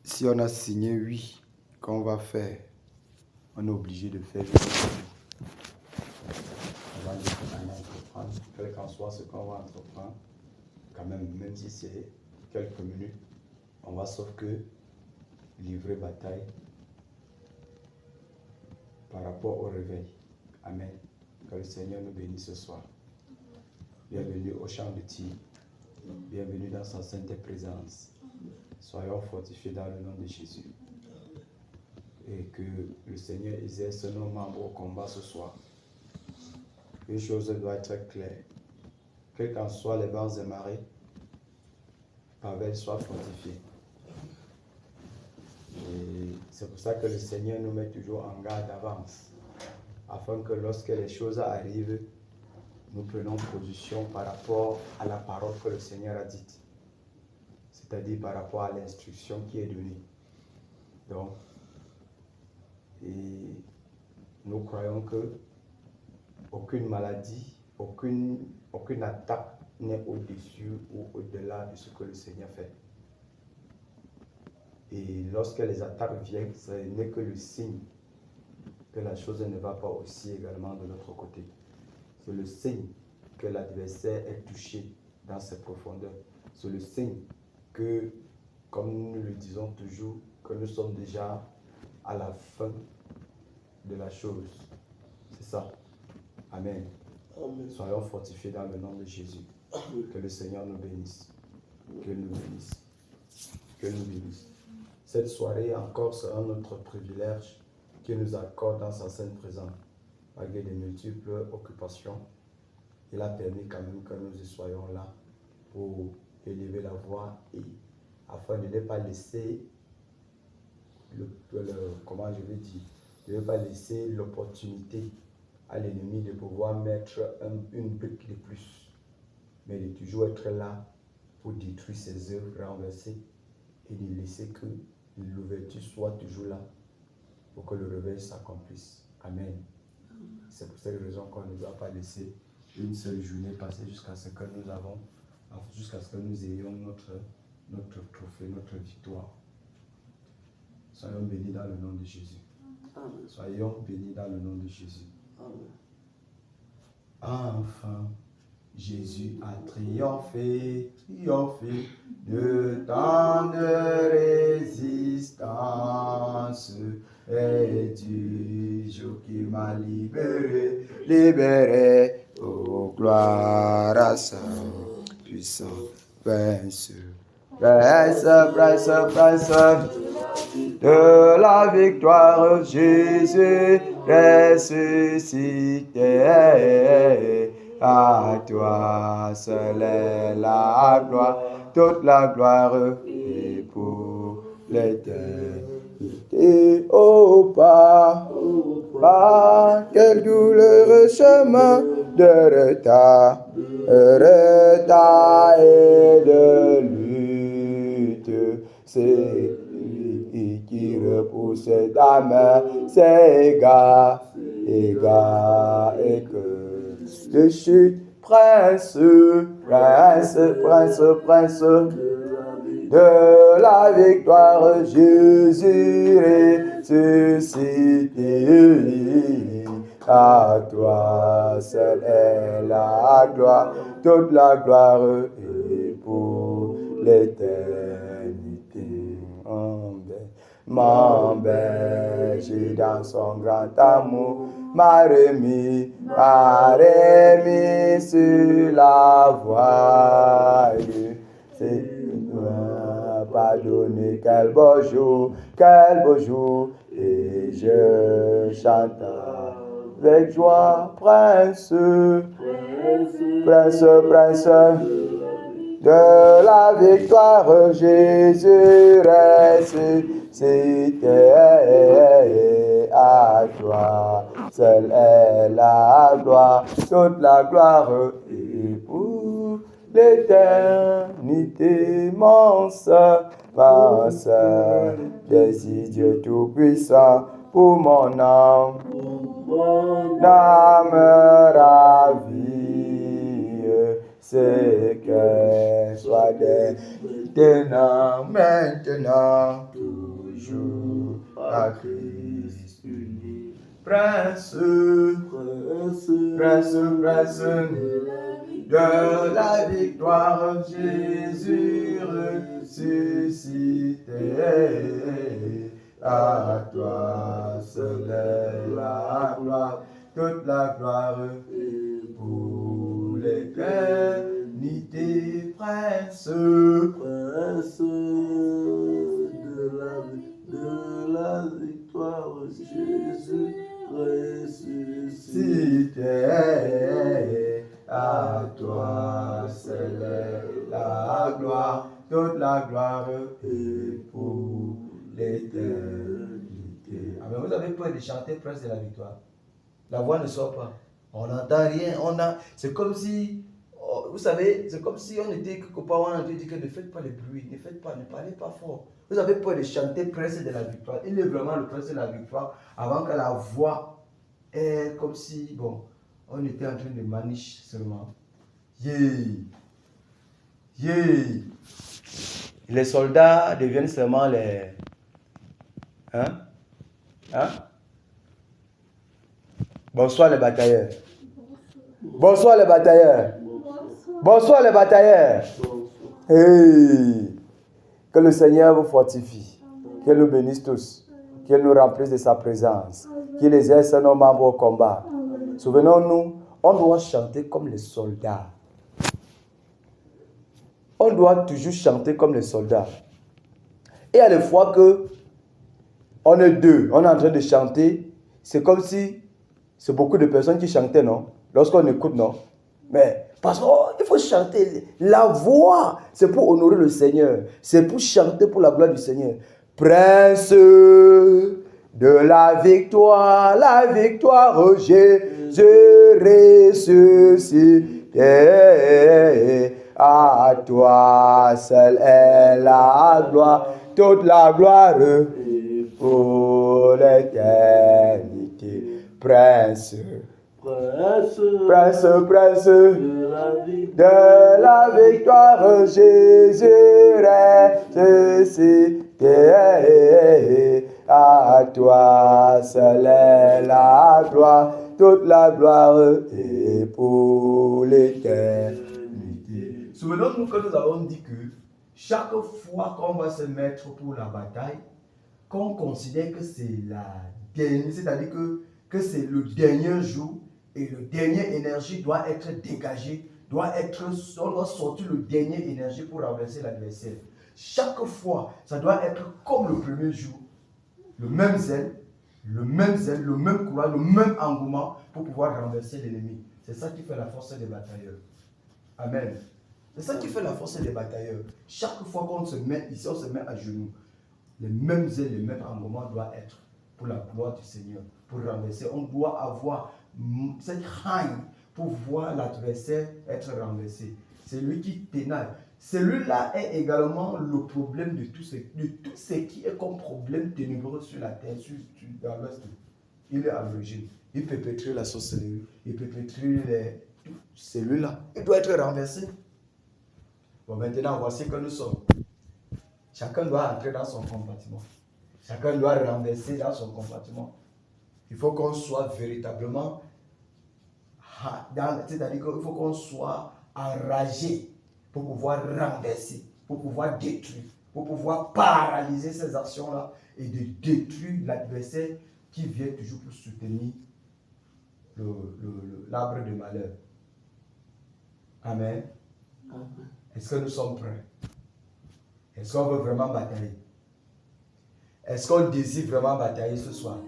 Si on a signé oui, qu'on va faire, on est obligé de faire avant de entreprendre, quel qu'en soit ce qu'on va entreprendre, quand même si c'est quelques minutes, on va sauf que livrer bataille par rapport au réveil. Amen. Que le Seigneur nous bénisse ce soir. Bienvenue au champ de tir. Bienvenue dans sa sainte présence. Soyons fortifiés dans le nom de Jésus. Et que le Seigneur exerce nos membres au combat ce soir. Une chose doit être claire. Quels qu'en soient les vents et marées, Pavel soit fortifié. Et c'est pour ça que le Seigneur nous met toujours en garde d'avance, afin que lorsque les choses arrivent, nous prenons position par rapport à la parole que le Seigneur a dite, c'est-à-dire par rapport à l'instruction qui est donnée. Donc, et nous croyons que aucune maladie, aucune attaque n'est au-dessus ou au-delà de ce que le Seigneur fait. Et lorsque les attaques viennent, ce n'est que le signe que la chose ne va pas aussi également de notre côté. C'est le signe que l'adversaire est touché dans ses profondeurs. C'est le signe que, comme nous le disons toujours, que nous sommes déjà à la fin de la chose. C'est ça. Amen. Amen. Soyons fortifiés dans le nom de Jésus. Amen. Que le Seigneur nous bénisse. Que nous bénisse. Que nous bénisse. Cette soirée encore sera notre privilège qu'il nous accorde dans sa sainte présence. Malgré de multiples occupations, il a permis quand même que nous y soyons là pour élever la voix et afin de ne pas laisser comment je vais dire, de ne pas laisser l'opportunité à l'ennemi de pouvoir mettre une brique de plus, mais de toujours être là pour détruire ses œuvres renversées et de laisser que l'ouverture soit toujours là pour que le réveil s'accomplisse. Amen. C'est pour cette raison qu'on ne doit pas laisser une seule journée passer jusqu'à ce que nous avons, jusqu'à ce que nous ayons notre trophée, notre victoire. Soyons bénis dans le nom de Jésus. Amen. Soyons bénis dans le nom de Jésus. Amen. Enfin, Jésus a triomphé de tant de résistance et du jour qui m'a libéré, oh gloire à sa puissance. Prince de la victoire, Jésus ressuscité. À toi seul est la gloire, toute la gloire est pour l'éternité. Oh, pas quel douloureux chemin de retard et de lutte. C'est lui qui repousse ta main, c'est égal et que de chute, prince de la victoire, Jésus ressuscité. À toi seul est la gloire, toute la gloire est pour l'éternité. Mon berger dans son grand amour m'a remis sur la voie. C'est m'a pardonné, quel beau jour, et je chante avec joie, prince de la victoire, Jésus ressuscité. À toi seul est la gloire, toute la gloire est pour l'éternité. Mon sœur, désire Dieu Tout-Puissant pour mon âme ravie. c'est qu'elle soit maintenant, maintenant, toujours à Christ uni. Prince, prince, prince de la victoire, Jésus ressuscité. À toi seul est la gloire, toute la gloire pour l'éternité. Prince, prince de la victoire, Jésus ressuscité. À toi seul est la gloire, toute la gloire est pour l'éternité. Amen. Vous avez peur de chanter Prince de la victoire? La voix ne sort pas. On n'entend rien. C'est comme si, vous savez, c'est comme si on était quelque part, on a dit que ne faites pas le bruit, ne parlez pas fort. Vous avez peur de chanter Prince de la victoire. Il est vraiment le Prince de la victoire avant que la voix est comme si, bon, on était en train de maniche seulement. Les soldats deviennent seulement les... Bonsoir les batailleurs. Bonsoir les batailleurs. Bonsoir les batailleurs. Hey. Que le Seigneur vous fortifie. Qu'il nous bénisse tous. Qu'il nous remplisse de sa présence. Qu'il exerce nos membres au combat. Souvenons-nous, on doit chanter comme les soldats. On doit toujours chanter comme les soldats. Et à la fois que on est deux, on est en train de chanter, c'est comme si c'est beaucoup de personnes qui chantaient, non? Lorsqu'on écoute, non? Mais parce qu'il faut chanter. La voix, c'est pour honorer le Seigneur. C'est pour chanter pour la gloire du Seigneur. Prince de la victoire, oh Jésus ressuscité. À toi seul est la gloire, toute la gloire pour l'éternité. Prince, prince de la victoire, Jésus ressuscité. À toi seul est la gloire, toute la gloire est pour l'éternité. Souvenons-nous que nous avons dit que chaque fois qu'on va se mettre pour la bataille, qu'on considère que c'est la dernière, c'est-à-dire que c'est le dernier jour et le dernier énergie doit être dégagé, on doit sortir le dernier énergie pour renverser l'adversaire. Chaque fois, ça doit être comme le premier jour, le même zèle, le même courage, le même engouement pour pouvoir renverser l'ennemi. C'est ça qui fait la force des batailleurs. Amen. C'est ça qui fait la force des batailleurs. Chaque fois qu'on se met ici, on se met à genoux. Les mêmes ailes, le même engouement doit être pour la gloire du Seigneur, pour renverser. On doit avoir cette haine pour voir l'adversaire être renversé. C'est lui qui ténage. Celui-là est également le problème de tout ce qui est comme problème ténébreux sur la terre, dans l'Ouest. Il est à l'origine. Il peut pétrir la sorcellerie, il peut pétrir celui-là. Il doit être renversé. Bon, maintenant, voici que nous sommes. Chacun doit entrer dans son compartiment. Chacun doit renverser dans son compartiment. Il faut qu'on soit véritablement, c'est-à-dire qu'il faut qu'on soit enragé pour pouvoir renverser, pour pouvoir détruire, pour pouvoir paralyser ces actions-là et de détruire l'adversaire qui vient toujours pour soutenir l'arbre de malheur. Amen. Est-ce que nous sommes prêts? Est-ce qu'on veut vraiment batailler? Est-ce qu'on désire vraiment batailler ce soir?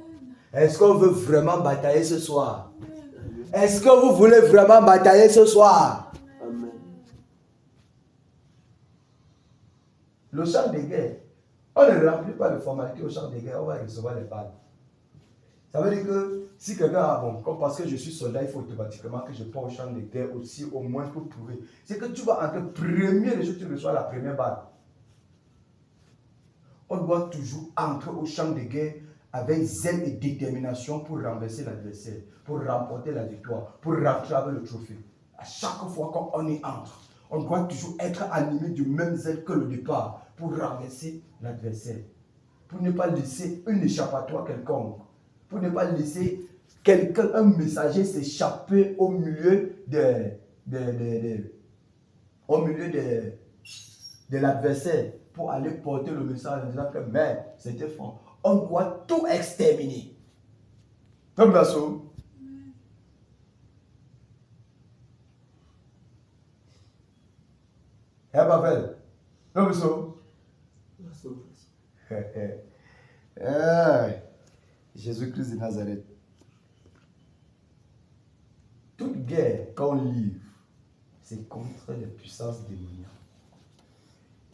Est-ce qu'on veut vraiment batailler ce soir? Est-ce que vous voulez vraiment batailler ce soir? Amen. Le champ de guerre, on ne remplit pas de formalités au champ de guerre, on va recevoir les balles. Ça veut dire que si quelqu'un a comme parce que je suis soldat, il faut automatiquement que je parte au champ de guerre aussi, au moins pour prouver. C'est que tu vas entrer premier, le jour où tu reçois la première balle. On doit toujours entrer au champ de guerre avec zèle et détermination pour renverser l'adversaire, pour remporter la victoire, pour rentrer avec le trophée. À chaque fois qu'on y entre, on doit toujours être animé du même zèle que le départ pour renverser l'adversaire. Pour ne pas laisser une échappatoire quelconque. Pour ne pas laisser quelqu'un, un messager s'échapper au milieu de l'adversaire pour aller porter le message en disant que mais c'était faux. On doit tout exterminer. Comme la sauve. Eh Babel. Comme ça. La sauve. Jésus-Christ de Nazareth. Toute guerre qu'on livre, c'est contre les puissances démoniaques.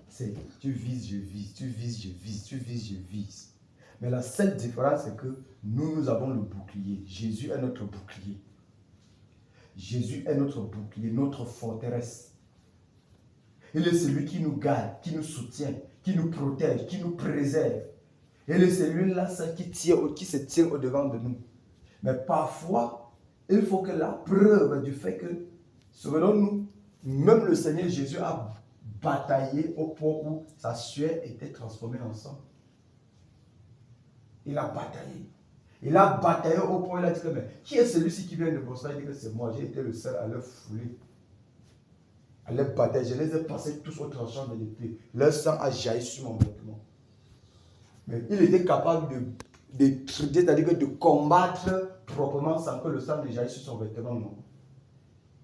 C'est tu vises, je vise, tu vises, je vise, tu vises, je vise. Mais la seule différence, c'est que nous avons le bouclier. Jésus est notre bouclier. Jésus est notre bouclier, notre forteresse. Il est celui qui nous garde, qui nous soutient, qui nous protège, qui nous préserve. Il est celui-là qui se tient au-devant de nous. Mais parfois, il faut que la preuve du fait que, souvenons-nous, même le Seigneur Jésus a bataillé au point où sa sueur était transformée en sang. Il a bataillé. Il a bataillé au point où il a dit que, mais qui est celui-ci qui vient de Boston? Il dit que c'est moi, j'ai été le seul à le fouler. À les batailler. Je les ai passés tous au tranchant de l'épée. Leur sang a jailli sur mon vêtement. Mais il était capable c'est-à-dire de combattre proprement sans que le sang ne jaillisse sur son vêtement. Non.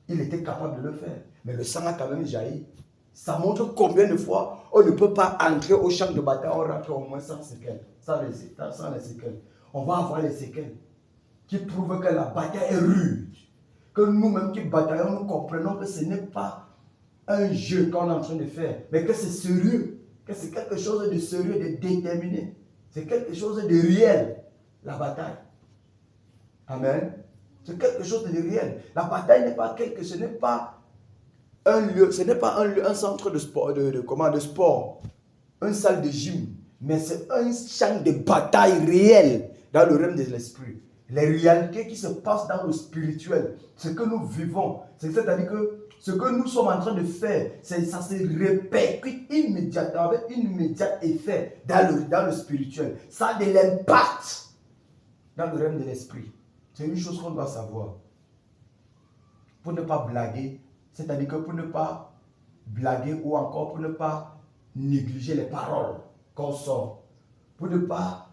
Il était capable de le faire. Mais le sang a quand même jailli. Ça montre combien de fois on ne peut pas entrer au champ de bataille, on rentre au moins sans séquelles. Sans les séquelles. On va avoir les séquelles qui prouvent que la bataille est rude. Que nous-mêmes qui bataillons, nous comprenons que ce n'est pas un jeu qu'on est en train de faire, mais que c'est sérieux, que c'est quelque chose de sérieux, de déterminé. C'est quelque chose de réel, la bataille. Amen. C'est quelque chose de réel. La bataille n'est pas ce n'est pas un lieu, ce n'est pas un centre de sport, de sport, une salle de gym, mais c'est un champ de bataille réel dans le règne de l'esprit. Les réalités qui se passent dans le spirituel, ce que nous vivons, c'est-à-dire que ce que nous sommes en train de faire, ça se répercute immédiatement, avec un immédiat effet dans le spirituel. Ça a de l'impact dans le règne de l'esprit. C'est une chose qu'on doit savoir. Pour ne pas blaguer, c'est-à-dire que pour ne pas blaguer ou encore pour ne pas négliger les paroles qu'on sort. Pour ne pas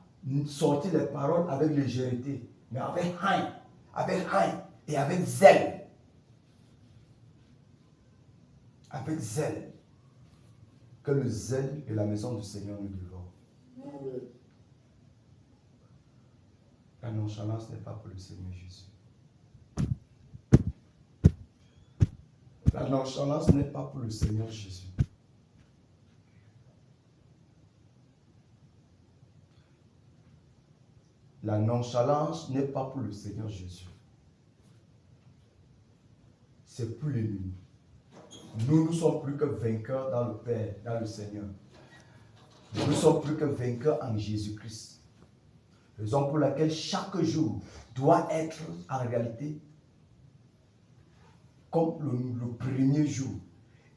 sortir les paroles avec légèreté, mais avec haine et avec zèle. Avec zèle. Que le zèle de la maison du Seigneur nous dévore. La nonchalance n'est pas pour le Seigneur Jésus. La nonchalance n'est pas pour le Seigneur Jésus. La nonchalance n'est pas pour le Seigneur Jésus. C'est pour l'ennemi. Nous ne sommes plus que vainqueurs dans le Père, dans le Seigneur. Nous ne sommes plus que vainqueurs en Jésus-Christ. Raison pour laquelle chaque jour doit être en réalité comme le premier jour.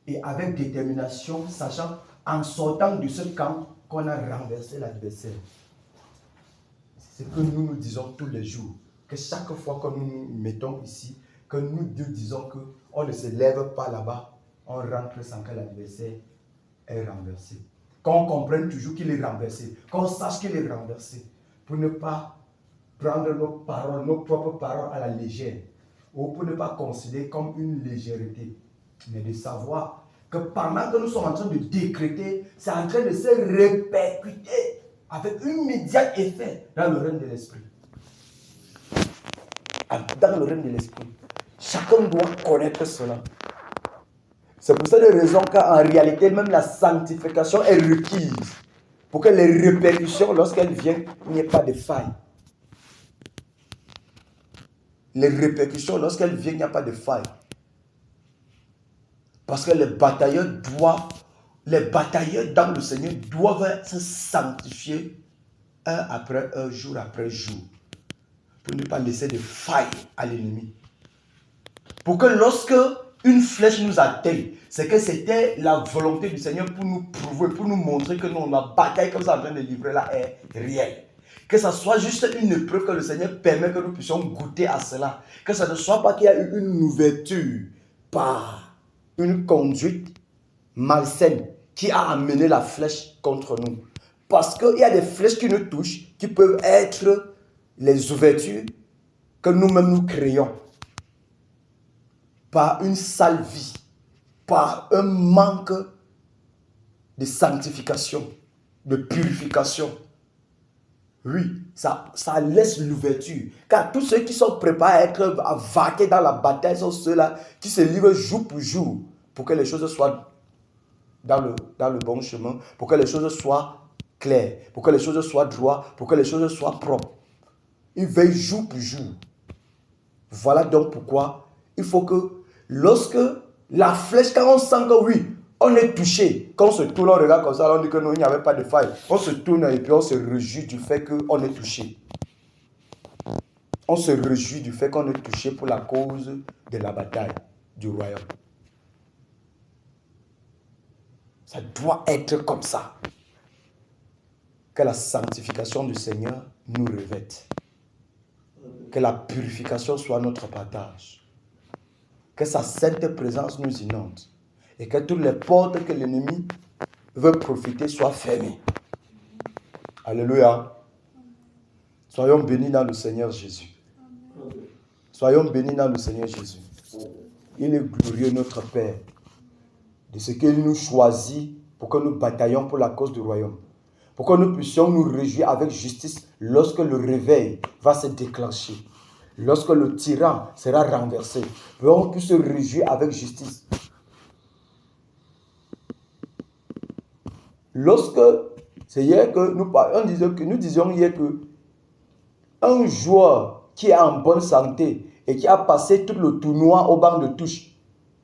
Et avec détermination, sachant en sortant de ce camp qu'on a renversé l'adversaire. C'est ce que nous nous disons tous les jours. Que chaque fois que nous nous mettons ici, que nous disons qu'on ne se lève pas là-bas, on rentre sans que l'adversaire est renversé. Qu'on comprenne toujours qu'il est renversé. Qu'on sache qu'il est renversé. Pour ne pas prendre nos propres paroles à la légère. Ou pour ne pas considérer comme une légèreté. Mais de savoir que pendant que nous sommes en train de décréter, c'est en train de se répercuter avec un immédiat effet dans le règne de l'esprit. Dans le règne de l'esprit. Chacun doit connaître cela. C'est pour cette raison qu'en réalité, même la sanctification est requise pour que les répercussions, lorsqu'elles viennent, il n'y ait pas de faille. Les répercussions, lorsqu'elles viennent, il n'y a pas de faille. Parce que les batailleurs dans le Seigneur doivent se sanctifier un après un, jour après jour, pour ne pas laisser de faille à l'ennemi. Pour que lorsque une flèche nous atteint, c'est que c'était la volonté du Seigneur pour nous prouver, pour nous montrer que non, la bataille comme ça en train de livrer là est réelle. Que ce soit juste une épreuve que le Seigneur permet que nous puissions goûter à cela. Que ce ne soit pas qu'il y a eu une ouverture par une conduite malsaine qui a amené la flèche contre nous. Parce qu'il y a des flèches qui nous touchent, qui peuvent être les ouvertures que nous-mêmes nous créons. Par une sale vie, par un manque de sanctification, de purification. Oui, ça laisse l'ouverture. Car tous ceux qui sont préparés à vaquer dans la bataille sont ceux-là qui se livrent jour pour jour pour que les choses soient dans le bon chemin, pour que les choses soient claires, pour que les choses soient droites, pour que les choses soient propres. Ils veillent jour pour jour. Voilà donc pourquoi il faut que lorsque la flèche, quand on sent que oui, on est touché, quand on se tourne, on regarde comme ça, on dit que non, il n'y avait pas de faille. On se tourne et puis on se réjouit du fait qu'on est touché. On se réjouit du fait qu'on est touché pour la cause de la bataille du royaume. Ça doit être comme ça. Que la sanctification du Seigneur nous revête. Que la purification soit notre partage. Que sa sainte présence nous inonde. Et que toutes les portes que l'ennemi veut profiter soient fermées. Alléluia. Soyons bénis dans le Seigneur Jésus. Soyons bénis dans le Seigneur Jésus. Il est glorieux notre Père de ce qu'il nous choisit pour que nous bataillions pour la cause du royaume. Pour que nous puissions nous réjouir avec justice lorsque le réveil va se déclencher. Lorsque le tyran sera renversé. Pour qu'on puisse se réjouir avec justice. Lorsque, c'est hier que nous disions hier que un joueur qui est en bonne santé et qui a passé tout le tournoi au banc de touche,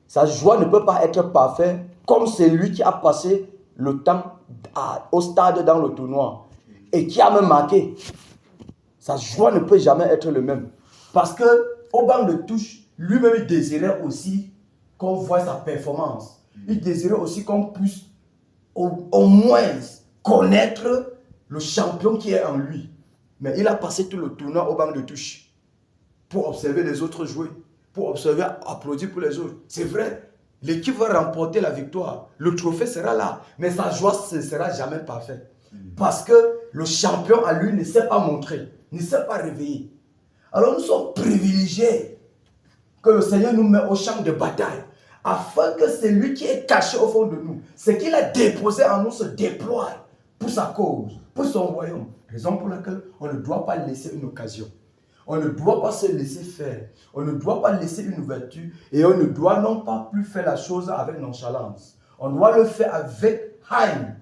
sa joie ne peut pas être parfaite comme celui qui a passé le temps au stade dans le tournoi et qui a même marqué. Sa joie ne peut jamais être le même. Parce qu'au banc de touche, lui-même il désirait aussi qu'on voit sa performance. Il désirait aussi qu'on puisse au moins connaître le champion qui est en lui. Mais il a passé tout le tournoi au banc de touche pour observer les autres jouer, pour observer, applaudir pour les autres. C'est vrai, l'équipe va remporter la victoire. Le trophée sera là, mais sa joie ne sera jamais parfaite. Parce que le champion à lui ne s'est pas montré, ne s'est pas réveillé. Alors nous sommes privilégiés que le Seigneur nous met au champ de bataille afin que celui qui est caché au fond de nous, ce qu'il a déposé en nous se déploie pour sa cause, pour son royaume. Raison pour laquelle on ne doit pas laisser une occasion. On ne doit pas se laisser faire. On ne doit pas laisser une ouverture et on ne doit non pas plus faire la chose avec nonchalance. On doit le faire avec haine.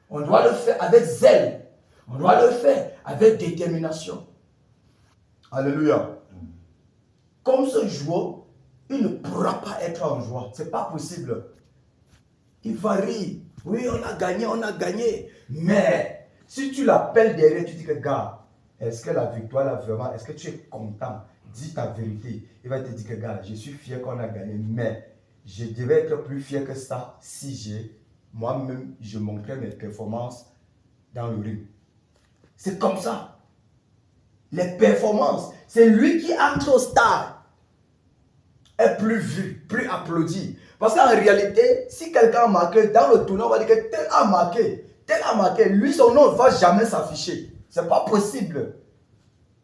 On doit le faire avec zèle. On doit le faire avec détermination. Alléluia. Comme ce joueur, il ne pourra pas être en joie. Ce n'est pas possible. Il va rire. Oui, on a gagné. Mais si tu l'appelles derrière, tu dis que gars, est-ce que la victoire là vraiment, est-ce que tu es content? Dis ta vérité. Il va te dire que gars, je suis fier qu'on a gagné, mais je devais être plus fier que ça si moi-même, je montrais mes performances dans le ring. C'est comme ça. Les performances, c'est lui qui entre au stade est plus vu, plus applaudi. Parce qu'en réalité, si quelqu'un a marqué dans le tournoi, on va dire que tel a marqué, lui son nom ne va jamais s'afficher. C'est pas possible.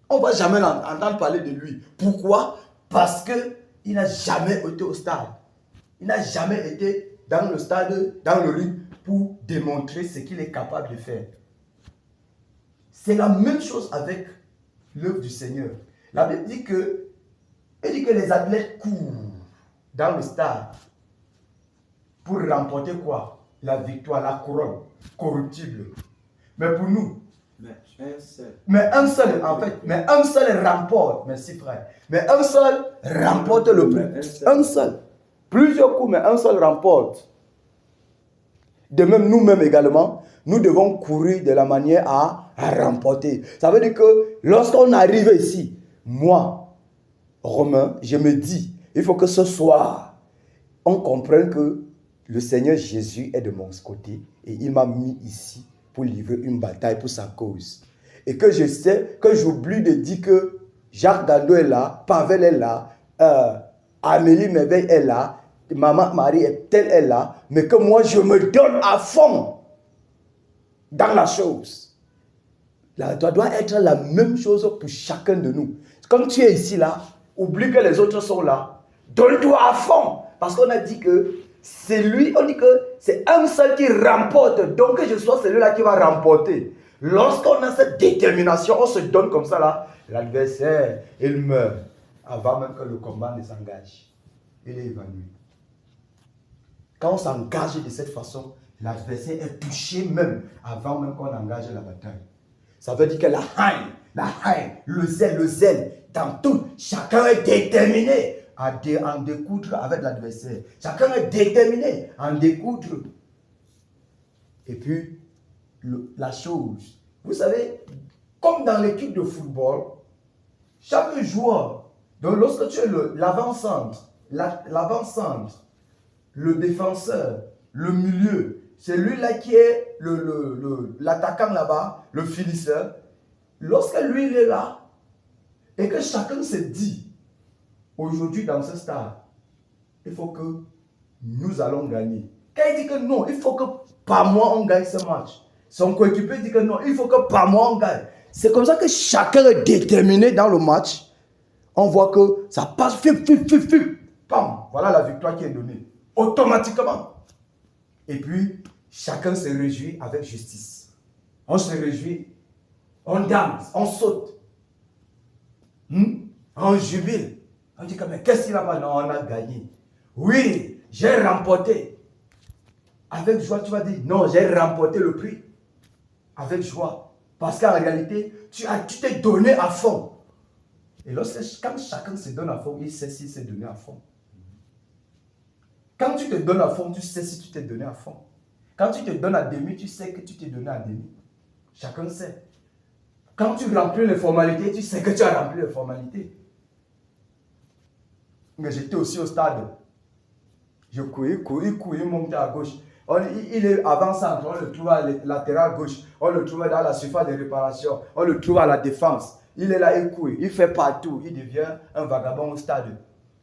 On ne va jamais entendre parler de lui. Pourquoi? Parce qu'il n'a jamais été au stade. Il n'a jamais été dans le stade, dans le ring, pour démontrer ce qu'il est capable de faire. C'est la même chose avec l'œuvre du Seigneur. La Bible dit que les athlètes courent dans le stade pour remporter quoi? La victoire, la couronne corruptible. Mais pour nous, mais un seul remporte, merci frère, mais un seul remporte le prix. Un seul. Plusieurs coups, mais un seul remporte. De même, nous-mêmes également, nous devons courir de la manière à remporter. Ça veut dire que lorsqu'on arrive ici, moi, Romain, je me dis, il faut que ce soir, on comprenne que le Seigneur Jésus est de mon côté et il m'a mis ici pour livrer une bataille pour sa cause. Et que je sais, que j'oublie de dire que Jacques Gando est là, Pavel est là, Amélie Merveille est là, Maman Marie est là, mais que moi je me donne à fond dans la chose. Ça doit être la même chose pour chacun de nous. Comme tu es ici là, oublie que les autres sont là, donne-toi à fond. Parce qu'on a dit que c'est lui, on dit que c'est un seul qui remporte, donc que je sois celui-là qui va remporter. Lorsqu'on a cette détermination, on se donne comme ça là, l'adversaire, il meurt avant même que le combat ne s'engage. Il est évanoui. Quand on s'engage de cette façon, l'adversaire est touché même avant même qu'on engage la bataille. Ça veut dire que la haine, le zèle, dans tout, chacun est déterminé à en découdre avec l'adversaire. Chacun est déterminé à en découdre. Et puis, la chose, vous savez, comme dans l'équipe de football, chaque joueur, donc lorsque tu es l'avant-centre, le défenseur, le milieu, celui-là qui est l'attaquant là-bas, le finisseur, lorsque lui il est là, et que chacun se dit, aujourd'hui dans ce stade, il faut que nous allons gagner. Quand il dit que non, il faut que par moi on gagne ce match. Son coéquipier dit que non, il faut que par moi on gagne. C'est comme ça que chacun est déterminé dans le match. On voit que ça passe, pam, voilà la victoire qui est donnée. Automatiquement. Et puis, chacun se réjouit avec justice. On se réjouit, on danse, on saute. On jubile. On dit que mais qu'est-ce qu'il a pas? Non, on a gagné. Oui, j'ai remporté. Avec joie, tu vas dire, non, j'ai remporté le prix. Avec joie. Parce qu'en réalité, tu t'es donné à fond. Et quand chacun se donne à fond, il sait s'il s'est donné à fond. Quand tu te donnes à fond, tu sais si tu t'es donné à fond. Quand tu te donnes à demi, tu sais que tu t'es donné à demi. Chacun sait. Quand tu remplis les formalités, tu sais que tu as rempli les formalités. Mais j'étais aussi au stade. Je courais, montais à gauche. Il est avant-centre, on le trouve à latéral gauche. On le trouve dans la surface de réparation. On le trouve à la défense. Il est là, il court, il fait partout. Il devient un vagabond au stade.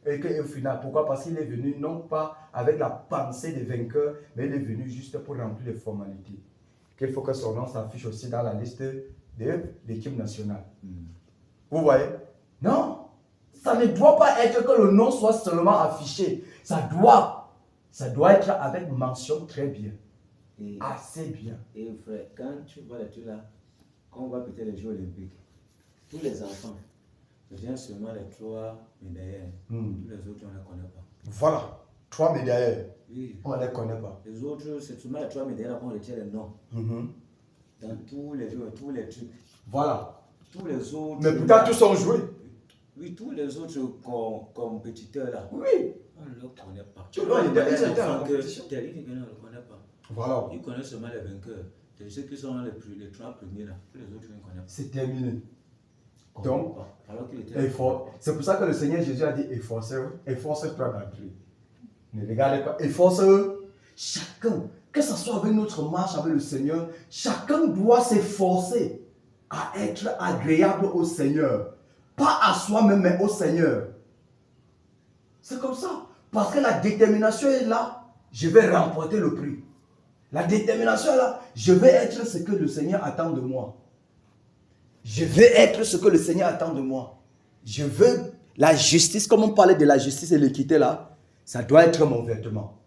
Et qu'au final, pourquoi? Parce qu'il est venu non pas avec la pensée des vainqueurs, mais il est venu juste pour remplir les formalités. Qu'il faut que son nom s'affiche aussi dans la liste de l'équipe nationale. Vous voyez? Non, ça ne doit pas être que le nom soit seulement affiché. Ça doit être avec mention très bien. Et assez bien. Et frère, quand tu vois les trucs là, quand on va peut-être les Jeux Olympiques, tous les enfants, Viens seulement les 3 médaillés. Les autres, on ne les connaît pas. Voilà, 3 médaillés. Oui. On ne les connaît pas. Les autres, c'est seulement les 3 médaillés qu'on retient les noms. Dans tous les jeux, tous les trucs. Voilà. Tous les autres. Mais pourtant, tous sont joués. Oui, tous les autres compétiteurs là. Oui. On ne le connaît pas. Tu vois, ils étaient en compétition. On ne le connaît pas. Voilà. Ils connaissent seulement les vainqueurs. C'est ceux qui sont les 3 premiers là. Tous les autres, ils ne connaissent pas. C'est terminé. Donc, c'est pour ça que le Seigneur Jésus a dit efforcez-toi d'entrer. Ne regardez pas, efforcez-vous. Chacun, que ce soit avec notre marche avec le Seigneur, chacun doit s'efforcer à être agréable au Seigneur. Pas à soi-même, mais au Seigneur. C'est comme ça. Parce que la détermination est là, je vais remporter le prix. La détermination est là, je vais être ce que le Seigneur attend de moi. Je veux être ce que le Seigneur attend de moi. Je veux la justice, comme on parlait de la justice et l'équité là, ça doit être mon vêtement.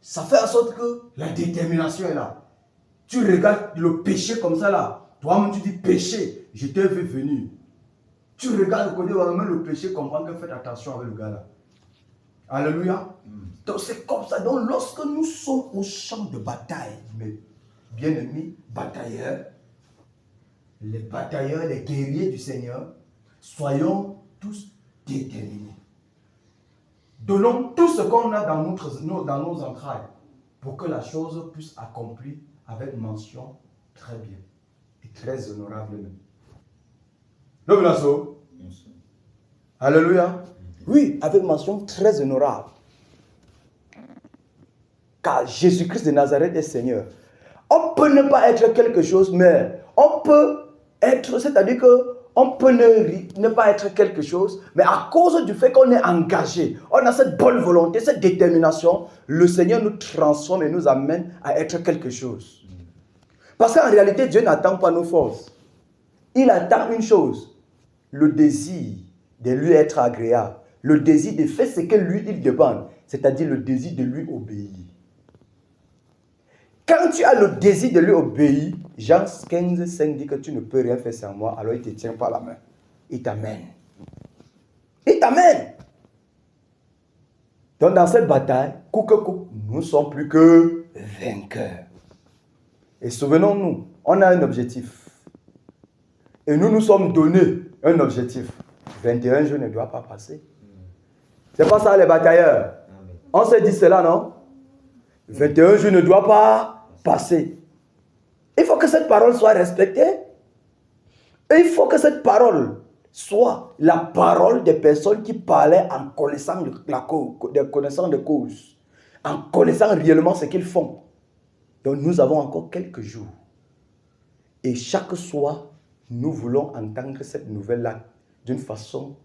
Ça fait en sorte que la détermination est là. Tu regardes le péché comme ça là, toi-même tu dis péché, je t'ai vu venir. Tu regardes le côté où même le péché comprend que faites attention avec le gars là. Alléluia. Donc c'est comme ça. Donc lorsque nous sommes au champ de bataille, mes bien-aimés batailleurs, les batailleurs, les guerriers du Seigneur, soyons tous déterminés. Donnons tout ce qu'on a dans nos entrailles pour que la chose puisse accomplir avec mention très bien et très honorable même. Le Alléluia. Oui, avec mention très honorable. car Jésus-Christ de Nazareth est Seigneur. On peut ne pas être quelque chose, mais on peut être, c'est-à-dire qu'on peut ne pas être quelque chose, mais à cause du fait qu'on est engagé, on a cette bonne volonté, cette détermination, le Seigneur nous transforme et nous amène à être quelque chose. Parce qu'en réalité, Dieu n'attend pas nos forces. Il attend une chose, le désir de lui être agréable, le désir de faire ce que lui, il demande, c'est-à-dire le désir de lui obéir. Quand tu as le désir de lui obéir, Jean 15, 5 dit que tu ne peux rien faire sans moi, alors il ne te tient pas la main. Il t'amène. Il t'amène. Donc dans cette bataille, nous ne sommes plus que vainqueurs. Et souvenons-nous, on a un objectif. Et nous nous sommes donné un objectif. 21 jours ne doit pas passer. C'est pas ça les batailleurs. On s'est dit cela, non? 21 jours ne doit pas passer. Il faut que cette parole soit respectée. Et il faut que cette parole soit la parole des personnes qui parlaient en connaissant de cause, en connaissant réellement ce qu'ils font. Donc nous avons encore quelques jours. Et chaque soir, nous voulons entendre cette nouvelle-là d'une façon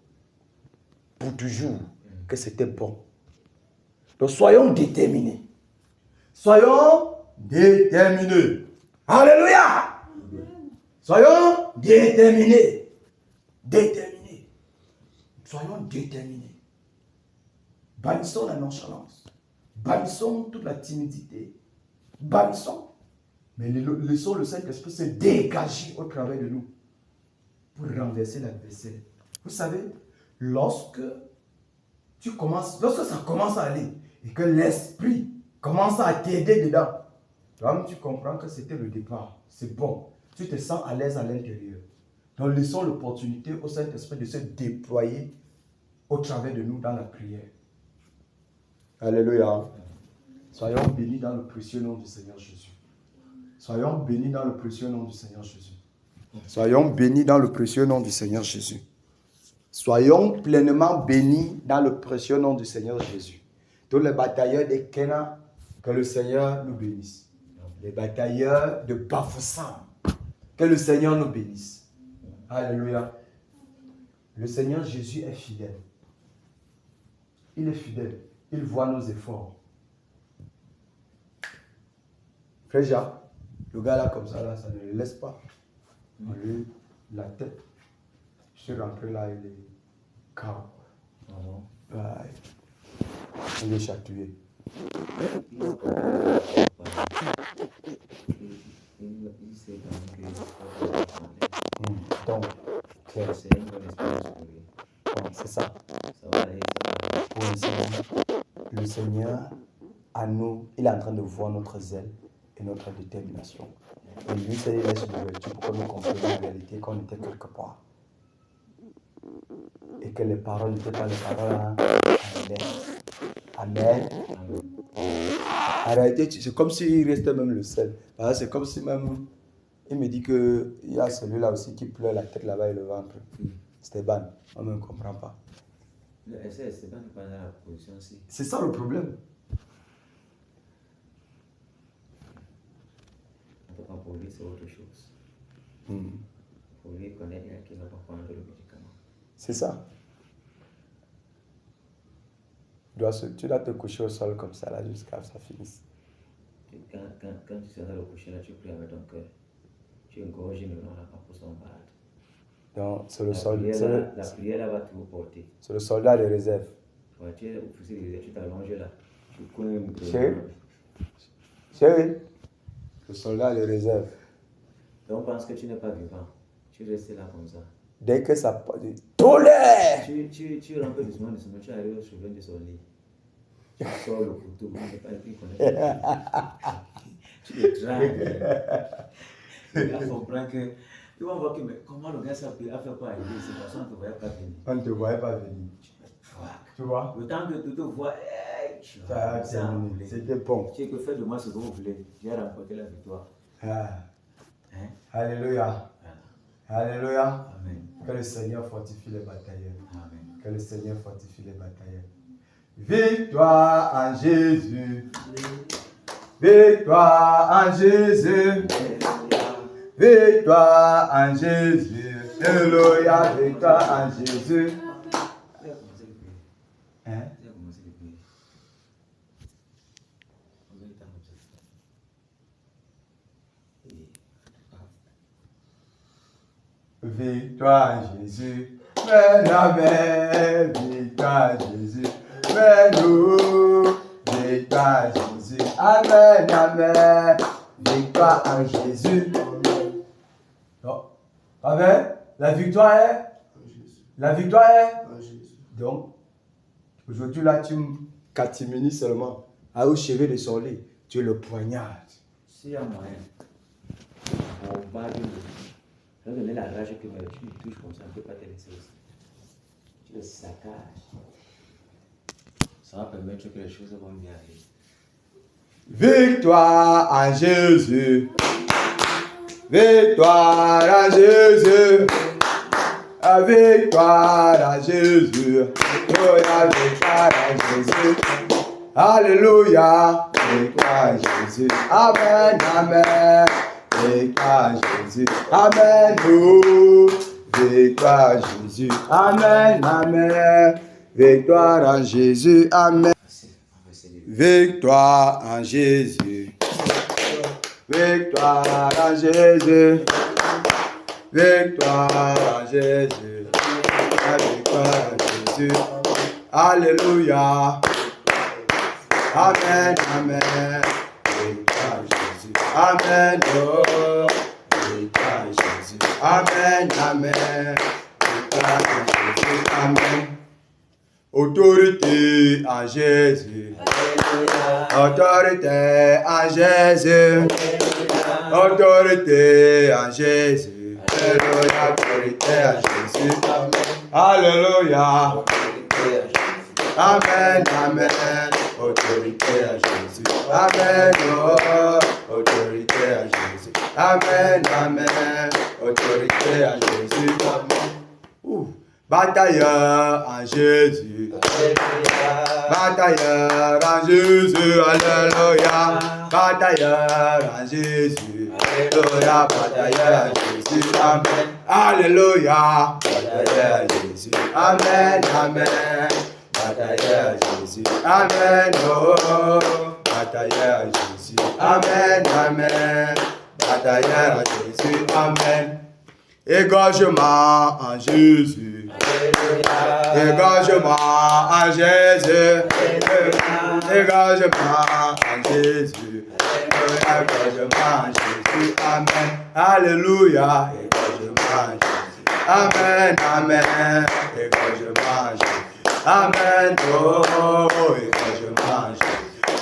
pour toujours que c'était bon. Donc soyons déterminés. Soyons déterminés. Alléluia. Soyons déterminés. Déterminés. Soyons déterminés. Bannissons la nonchalance. Bannissons toute la timidité. Bannissons. Mais laissons le Saint-Esprit se dégager au travers de nous pour renverser l'adversaire. Vous savez, lorsque ça commence à aller et que l'Esprit commence à t'aider dedans, toi-même tu comprends que c'était le départ. C'est bon. Tu te sens à l'aise à l'intérieur. Donc laissons l'opportunité au Saint-Esprit de se déployer au travers de nous dans la prière. Alléluia. Soyons bénis dans le précieux nom du Seigneur Jésus. Soyons bénis dans le précieux nom du Seigneur Jésus. Soyons bénis dans le précieux nom du Seigneur Jésus. Soyons pleinement bénis dans le précieux nom du Seigneur Jésus. Tous les batailleurs de Kena, que le Seigneur nous bénisse. Les batailleurs de Bafoussam, que le Seigneur nous bénisse. Alléluia. Le Seigneur Jésus est fidèle. Il est fidèle. Il voit nos efforts. Frère Jacques, le gars là comme ça, là, ça ne le laisse pas. On lui, la tête. Je suis rentré là, il est calme. Il est chatouillé. Donc, c'est ça. Le Seigneur, à nous, il est en train de voir notre zèle et notre détermination. Et lui, c'est il laisse l'ouverture pour que nous comprenions la réalité qu'on était quelque part. Et que les paroles n'étaient pas les paroles à Amen. En réalité, c'est comme s'il restait même le seul. C'est comme si même, il me dit qu'il y a celui-là aussi qui pleure la tête là-bas et le ventre. Stéban, on ne comprend pas. C'est ça le problème. Pour lui, c'est autre chose. Pour lui, connaître qu'il va pas prendre le médicament. C'est ça. Tu dois te coucher au sol comme ça là jusqu'à ce que ça finisse. Quand tu seras le coucher là, tu pries avec ton cœur. Tu engorges le nom là pour son malade. Donc, c'est le soldat. La prière là va te vous porter. C'est le soldat de réserve. Ouais, tu es officier de réserve, tu t'allonges là. Tu coins. Chérie, le soldat de réserve. Donc, on pense que tu n'es pas vivant. Tu restes là comme ça. Dès que ça part, tolère! Tu rentres doucement, tu arrives au chevet de son lit. Tu sors le couteau, tu n'es pas qui connaît. Tu le dragues. Il va comprendre que. Tu vas voir que, mais comment le gars s'appelle, a fait quoi arriver ici, parce qu'on ne te voyait pas venir. On ne te voyait pas venir. Tu vois? Le temps que tu te vois, c'était bon. Tu sais que faites de moi ce que vous voulez. J'ai remporté la victoire. Alléluia. Alléluia. Amen. Que le Seigneur fortifie les batailleurs. Amen. Que le Seigneur fortifie les batailleurs. Victoire en Jésus. Victoire en Jésus. Victoire en Jésus. Alléluia, victoire en Jésus. Hein? Victoire en Jésus. Amen, amen. Victoire en Jésus. Amen. Victoire en Jésus. Amen, amen. Victoire en Jésus. Non. Amen. La victoire est. La victoire est. Donc, aujourd'hui là, tu me catiminies seulement. Au chevet de son lit, tu le poignardes. S'il y a moyen, on va lui donner la rage que tu lui touches comme ça, on ne peut pas te laisser aussi. Tu le saccages. Ça va permettre que les choses vont bien aller. Victoire en Jésus. Victoire en Jésus. Victoire en Jésus. Alléluia, victoire en Jésus. Alléluia, victoire en Jésus. Amen, amen. Victoire en Jésus. Amen. Oh, victoire en Jésus. Amen, amen. Victoire en Jésus. Amen. Victoire en Jésus. Victoire en Jésus. Victoire en Jésus. Victoire en Jésus. Alléluia. Amen, amen. Victoire en Jésus. Amen. Oh, victoire en Jésus. Amen, amen. Victoire en Jésus. Amen. Autorité en Jésus. Autorité en Jésus. Autorité en Jésus. Alléluia. Autorité en Jésus. Alléluia. Amen, amen. Autorité à Jésus. Amen. Oh, autorité à Jésus. Amen, amen. Autorité à Jésus. Amen. Batailleur en Jésus. Batailleur en Jésus. Alléluia. Batailleur en Jésus. Alléluia. Batailleur en Jésus. Amen. Alléluia. Batailleur en Jésus. Amen, amen. Batailleur Jésus, amen, oh, batailleur Jésus, amen, amen, batailleur Jésus, amen. Égorgement en Jésus, égorgement en Jésus, égorgement en Jésus, égorgement en Jésus, amen, alléluia, égorgement en Jésus, amen, amen, égorgement en Jésus. Amen, oh, et quand je mange,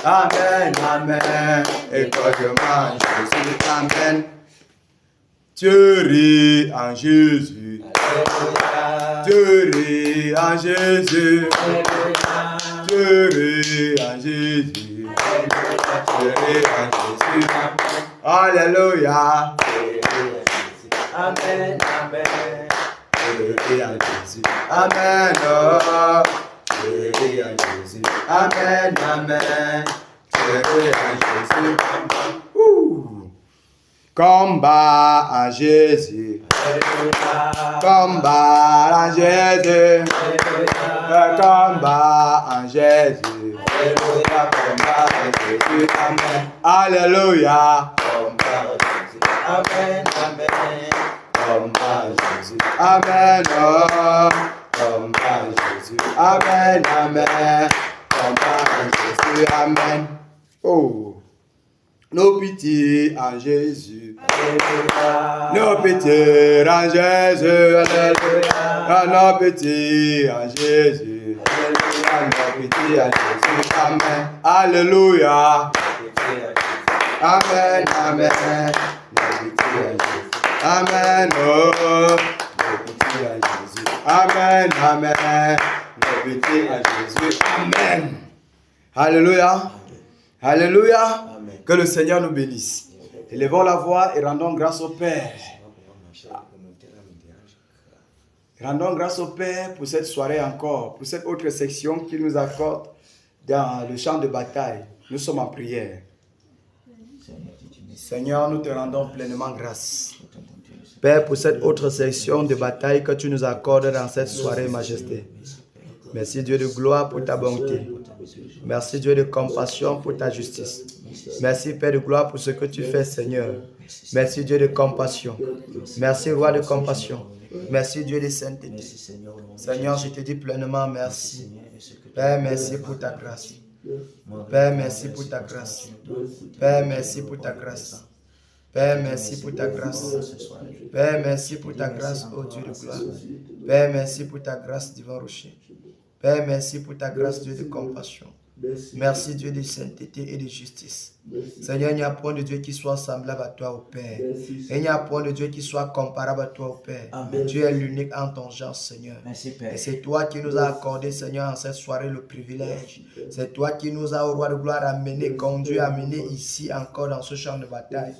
amen, amen, et quand je mange, Jésus, amen. Tuerie en Jésus, tuerie en Jésus, tuerie en Jésus, tuerie en Jésus, alléluia, amen, amen. Tuerie en Jésus, amen, oh, tuerie en Jésus, amen, amen, tuerie en Jésus, combat en Jésus, combat en Jésus, combat en Jésus, combat en Jésus, amen, alléluia, combat en Jésus, amen, amen. Combat Jésus, amen, oh, combat Jésus, amen, amen, combat Jésus, amen, oh, nos pitiés en Jésus, alléluia, nos pitiés en Jésus, alléluia, nos pitiés en Jésus, alléluia, nos pitiés en Jésus, amen, alléluia, amen, amen, nos pitiés en Jésus. Amen, oh, pitié à Jésus. Amen, amen, pitié à Jésus. Amen. Alléluia. Alléluia. Que le Seigneur nous bénisse. Élevons la voix et rendons grâce au Père. Rendons grâce au Père pour cette soirée encore, pour cette autre section qu'il nous accorde dans le champ de bataille. Nous sommes en prière. Seigneur, nous te rendons pleinement grâce. Père, pour cette autre section de bataille que tu nous accordes dans cette soirée, Majesté. Merci Dieu de gloire pour ta bonté. Merci Dieu de compassion pour ta justice. Merci Père de gloire pour ce que tu fais, Seigneur. Merci Dieu de compassion. Merci Roi de compassion. Merci Dieu de sainteté. Seigneur, je te dis pleinement merci. Père, merci pour ta grâce. Père, merci pour ta grâce. Père, merci pour ta grâce. Père, merci pour ta grâce. Père, merci pour ta grâce, ô Dieu de gloire. Père, merci pour ta grâce, divin rocher. Père, merci pour ta grâce, Dieu de compassion. Merci, Dieu de sainteté et de justice. Seigneur, il n'y a point de Dieu qui soit semblable à toi, ô Père. Et il n'y a point de Dieu qui soit comparable à toi, ô Père. Amen. Tu es l'unique en ton genre, Seigneur. Merci, Père. Et c'est toi qui nous as accordé, Seigneur, en cette soirée le privilège. C'est toi qui nous as, au roi de gloire, amené, conduit, amené ici encore dans ce champ de bataille.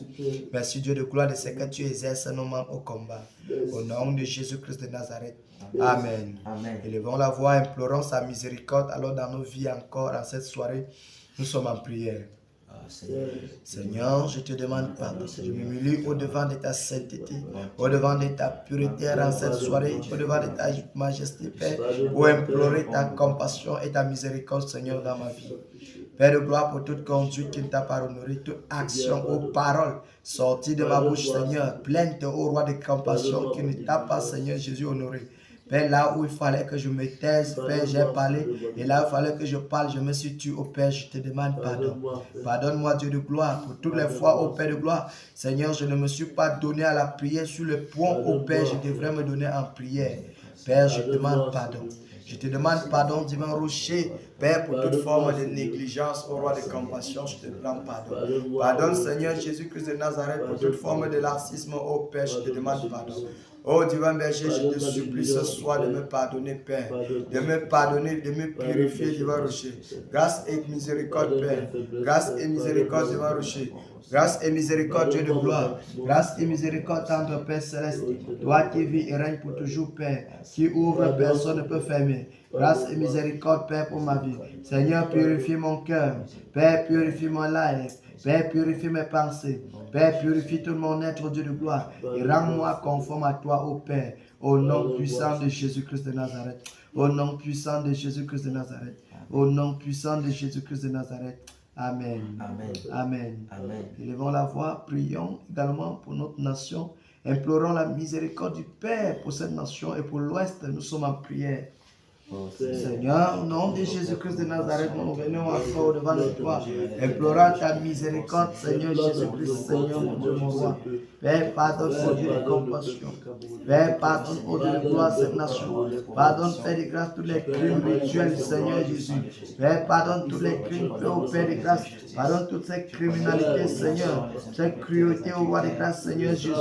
Merci, Dieu de gloire, de ce que tu exerces nos mains au combat. Au nom de Jésus-Christ de Nazareth. Amen. Amen. Élevons la voix, implorons sa miséricorde. Alors dans nos vies encore, en cette soirée, nous sommes en prière. Seigneur, je te demande pardon. Je m'humilie au-devant de ta sainteté, au-devant de ta pureté dans cette soirée, au-devant de ta majesté, Père, pour implorer ta compassion et ta miséricorde, Seigneur, dans ma vie. Père de gloire, pour toute conduite qui ne t'a pas honoré, toute action ou parole sortie de ma bouche, Seigneur, plainte au roi de compassion qui ne t'a pas, Seigneur Jésus, honoré. Père, là où il fallait que je me taise, Père, j'ai parlé. Et là où il fallait que je parle, je me suis tué, au Père, je te demande pardon. Pardonne-moi, Dieu de gloire, pour toutes les fois, au Père de gloire. Seigneur, je ne me suis pas donné à la prière sur le point, au Père, je devrais me donner en prière. Père, je te demande pardon. Je te demande pardon, divin rocher, Père, pour toute forme de négligence, au roi de compassion, je te demande pardon. Pardonne, Seigneur Jésus-Christ de Nazareth, pour toute forme de laxisme, au Père, je te demande pardon. Oh divin berger, je te supplie ce soir de me pardonner, Père, de me pardonner, de me purifier, divin rocher. Grâce et miséricorde, Père. Grâce et miséricorde, divin rocher. Grâce et miséricorde, Dieu de gloire. Grâce et miséricorde, tendre Père céleste. Toi qui vis et règne pour toujours, Père, qui ouvre, personne ne peut fermer. Grâce et miséricorde, Père, pour ma vie. Seigneur, purifie mon cœur. Père, purifie mon life. Père, purifie mes pensées. Père, purifie tout mon être, Dieu de gloire. Et rends-moi conforme à toi, ô Père. Au nom puissant de Jésus-Christ de Nazareth. Au nom puissant de Jésus-Christ de Nazareth. Au nom puissant de Jésus-Christ de Nazareth. Amen. Amen. Amen. Amen. Élevons la voix, prions également pour notre nation. Implorons la miséricorde du Père pour cette nation et pour l'Ouest. Nous sommes en prière. Seigneur, au nom de Jésus-Christ de Nazareth, nous venons encore devant le toi, implorant ta miséricorde, Seigneur Jésus-Christ, Seigneur mon Dieu, mon roi. Père, pardonne, ô Dieu de compassion. Père, pardonne, ô Dieu de gloire, cette nation. Pardonne, Père de grâce, tous les crimes rituels, Seigneur Jésus. Père, pardonne tous les crimes, ô Père de grâce. Pardonne toutes ces criminalités, Seigneur. Cette cruauté, ô roi de grâce, Seigneur Jésus.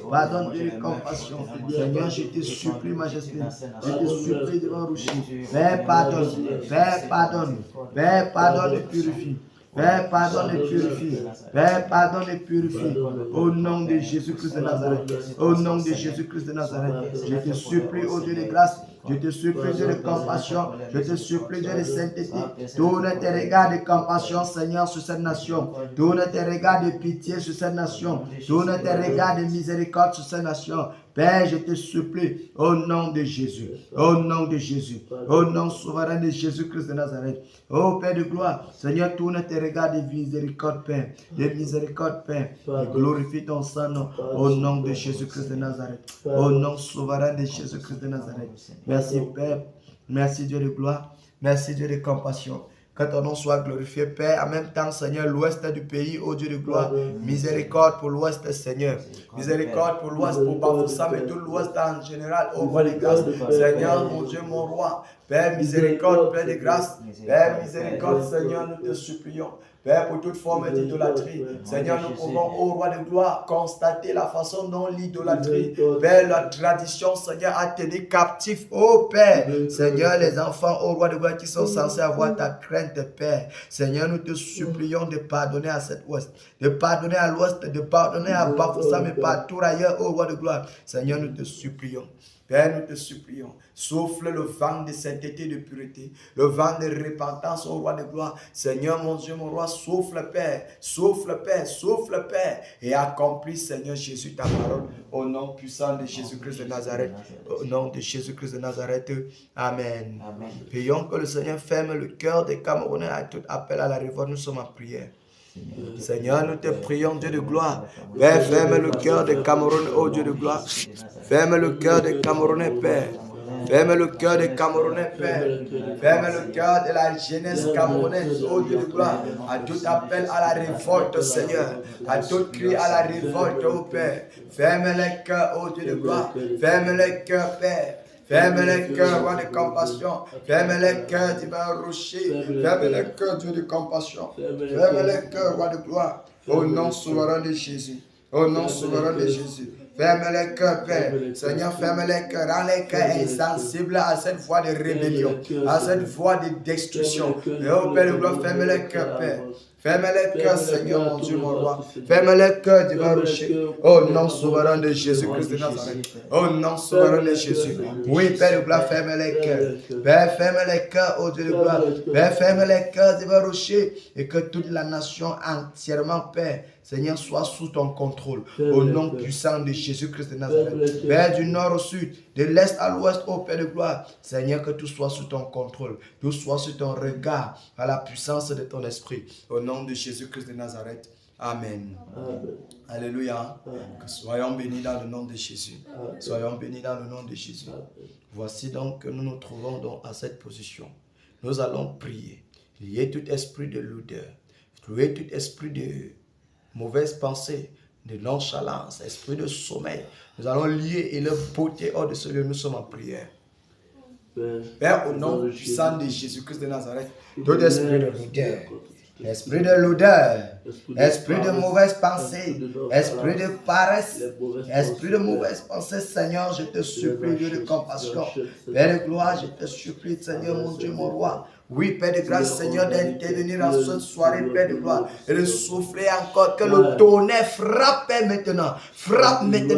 Pardonne, Dieu de compassion. Seigneur, je te supplie, majesté. Je te supplie devant Rouchi. Père, pardonne. Père, pardonne. Père, pardonne et purifie. Père, pardonne et purifie. Père, pardonne et purifie. Au nom de Jésus-Christ de Nazareth. Au nom de Jésus-Christ de Nazareth. Je te supplie, ô Dieu de grâce. Je te supplie, Dieu de compassion. Je te supplie, Dieu de sainteté. Tourne tes regards de compassion, Seigneur, sur cette nation. Tourne tes regards de pitié sur cette nation. Tourne tes regards de miséricorde sur cette nation. Père, je te supplie, au nom de Jésus, au nom de Jésus, au nom souverain de Jésus-Christ de Nazareth. Ô Père de gloire, Seigneur, tourne tes regards de miséricorde, Père, de miséricorde, Père, et glorifie ton Saint-Nom, au nom de Jésus-Christ de Nazareth, au nom souverain de Jésus-Christ de Nazareth. Merci, Père, merci Dieu de gloire, merci Dieu de compassion. Que ton nom soit glorifié, Père. En même temps, Seigneur, l'ouest du pays, ô Dieu de gloire, miséricorde pour l'ouest, Seigneur. Miséricorde pour l'ouest, pour Bafoussam et tout l'ouest en général, ô roi de grâce. Seigneur, mon Dieu, mon roi. Père, miséricorde, Père de grâce. Père, miséricorde, Seigneur, nous te supplions. Père, pour toute forme d'idolâtrie, Seigneur, nous pouvons, ô roi de gloire, constater la façon dont l'idolâtrie, Père, la tradition, Seigneur, a tenu captif, ô Père, Seigneur, les enfants, ô roi de gloire, qui sont censés avoir ta crainte, Père. Seigneur, nous te supplions de pardonner à cet ouest, de pardonner à l'ouest, de pardonner à Bafoussam et partout ailleurs, ô roi de gloire. Seigneur, nous te supplions. Père, nous te supplions, souffle le vent de sainteté, de pureté, le vent de repentance au roi de gloire. Seigneur, mon Dieu, mon roi, souffle, Père, souffle, Père, souffle, Père, et accomplis, Seigneur Jésus, ta parole, au nom puissant de Jésus-Christ de Nazareth, au nom de Jésus-Christ de Nazareth. Amen. Amen. Prions que le Seigneur ferme le cœur des Camerounais à tout appel à la révolte. Nous sommes en prière. Seigneur, nous te prions, Dieu de gloire. Père, ferme le cœur des Camerounais, oh Dieu de gloire. Ferme le cœur des Camerounais, Père. Ferme le cœur des Camerounais, Père. Ferme le cœur de la jeunesse camerounaise, oh Dieu de gloire. À tout appel à la révolte, Seigneur. À tout cri à la révolte, oh Père. Ferme les cœurs, oh Dieu de gloire. Ferme les cœurs, Père. Ferme les cœurs, roi de compassion. Ferme les cœurs, divin rocher. Ferme les cœurs, Dieu de compassion. Ferme les cœurs, roi de gloire. Au nom souverain de Jésus. Au nom souverain de Jésus. Ferme les cœurs, Père. Seigneur, ferme les cœurs. Rends les cœurs insensibles à cette voie de rébellion, à cette voie de destruction. Et oh Père de gloire, ferme les cœurs, Père. Ferme les cœurs, Seigneur, mon Dieu, mon roi. Ferme les cœurs, divin rocher. Au nom souverain de Jésus-Christ de Nazareth. Au nom souverain de Jésus. Oui, Père de gloire, ferme les cœurs. Père, ferme les cœurs, oh Dieu de gloire. Père, ferme les cœurs, divin rocher. Et que toute la nation entièrement, Père, Seigneur, soit sous ton contrôle. Au nom puissant de Jésus-Christ de Nazareth. Père, du nord au sud, de l'est à l'ouest, ô Père de gloire. Seigneur, que tout soit sous ton contrôle. Tout soit sous ton regard, à la puissance de ton esprit. Au nom de Jésus-Christ de Nazareth. Amen. Amen. Alléluia. Amen. Que soyons bénis dans le nom de Jésus. Amen. Soyons bénis dans le nom de Jésus. Amen. Voici donc que nous nous trouvons donc à cette position. Nous allons prier. Lier tout esprit de lourdeur. Lier tout esprit de mauvaise pensée, de nonchalance, esprit de sommeil. Nous allons lier et le porter hors de ce lieu. Nous sommes en prière. Père, au nom puissant de Jésus-Christ de Nazareth, tout esprit de lourdeur, esprit de lourdeur, esprit de mauvaise pensée, esprit de paresse, esprit de mauvaise pensée, Seigneur, je te supplie, Dieu de compassion, Père de gloire, je te supplie, Seigneur, mon Dieu, mon roi. Oui, Père de grâce, Seigneur, d'intervenir en cette soirée, Père de gloire, et de souffler encore, que le tonnerre frappe maintenant,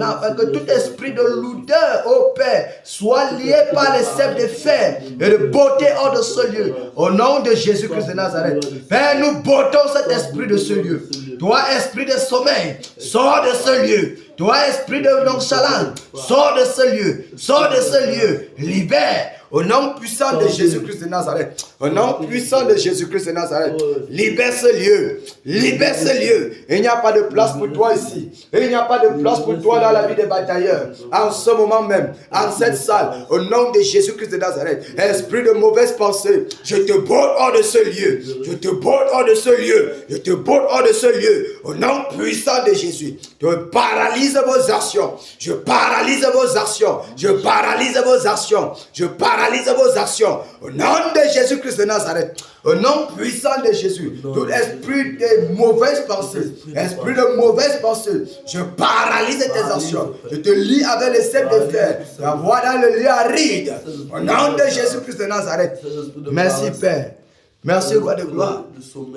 afin que tout esprit de lourdeur, ô Père, soit lié par les cèpes de fer et de beauté hors de ce lieu, au nom de Jésus-Christ de Nazareth. Père, nous bottons cet esprit de ce lieu. Toi, esprit de sommeil, sors de ce lieu. Toi, esprit de nonchalance, sors de ce lieu, sors de ce lieu, libère. Au nom puissant de Jésus-Christ de Nazareth. Au nom puissant de Jésus-Christ de Nazareth. Libère ce lieu. Libère ce lieu. Il n'y a pas de place pour toi ici. Il n'y a pas de place pour toi dans la vie des batailleurs. En ce moment même, en cette salle, au nom de Jésus-Christ de Nazareth. Esprit de mauvaise pensée, je te botte hors de ce lieu. Je te botte hors de ce lieu. Je te botte hors de ce lieu. Au nom puissant de Jésus. Je paralyse vos actions. Je paralyse vos actions. Je paralyse vos actions. Je paralyse vos actions. Au nom de Jésus-Christ de Nazareth. Au nom puissant de Jésus. Tout esprit de mauvaise pensée. Esprit de mauvaise pensée. Je paralyse tes actions. Je te lie avec les cèpes de fer. La voix dans le lieu aride. Au nom de Jésus-Christ de Nazareth. Merci Père. Merci roi de gloire.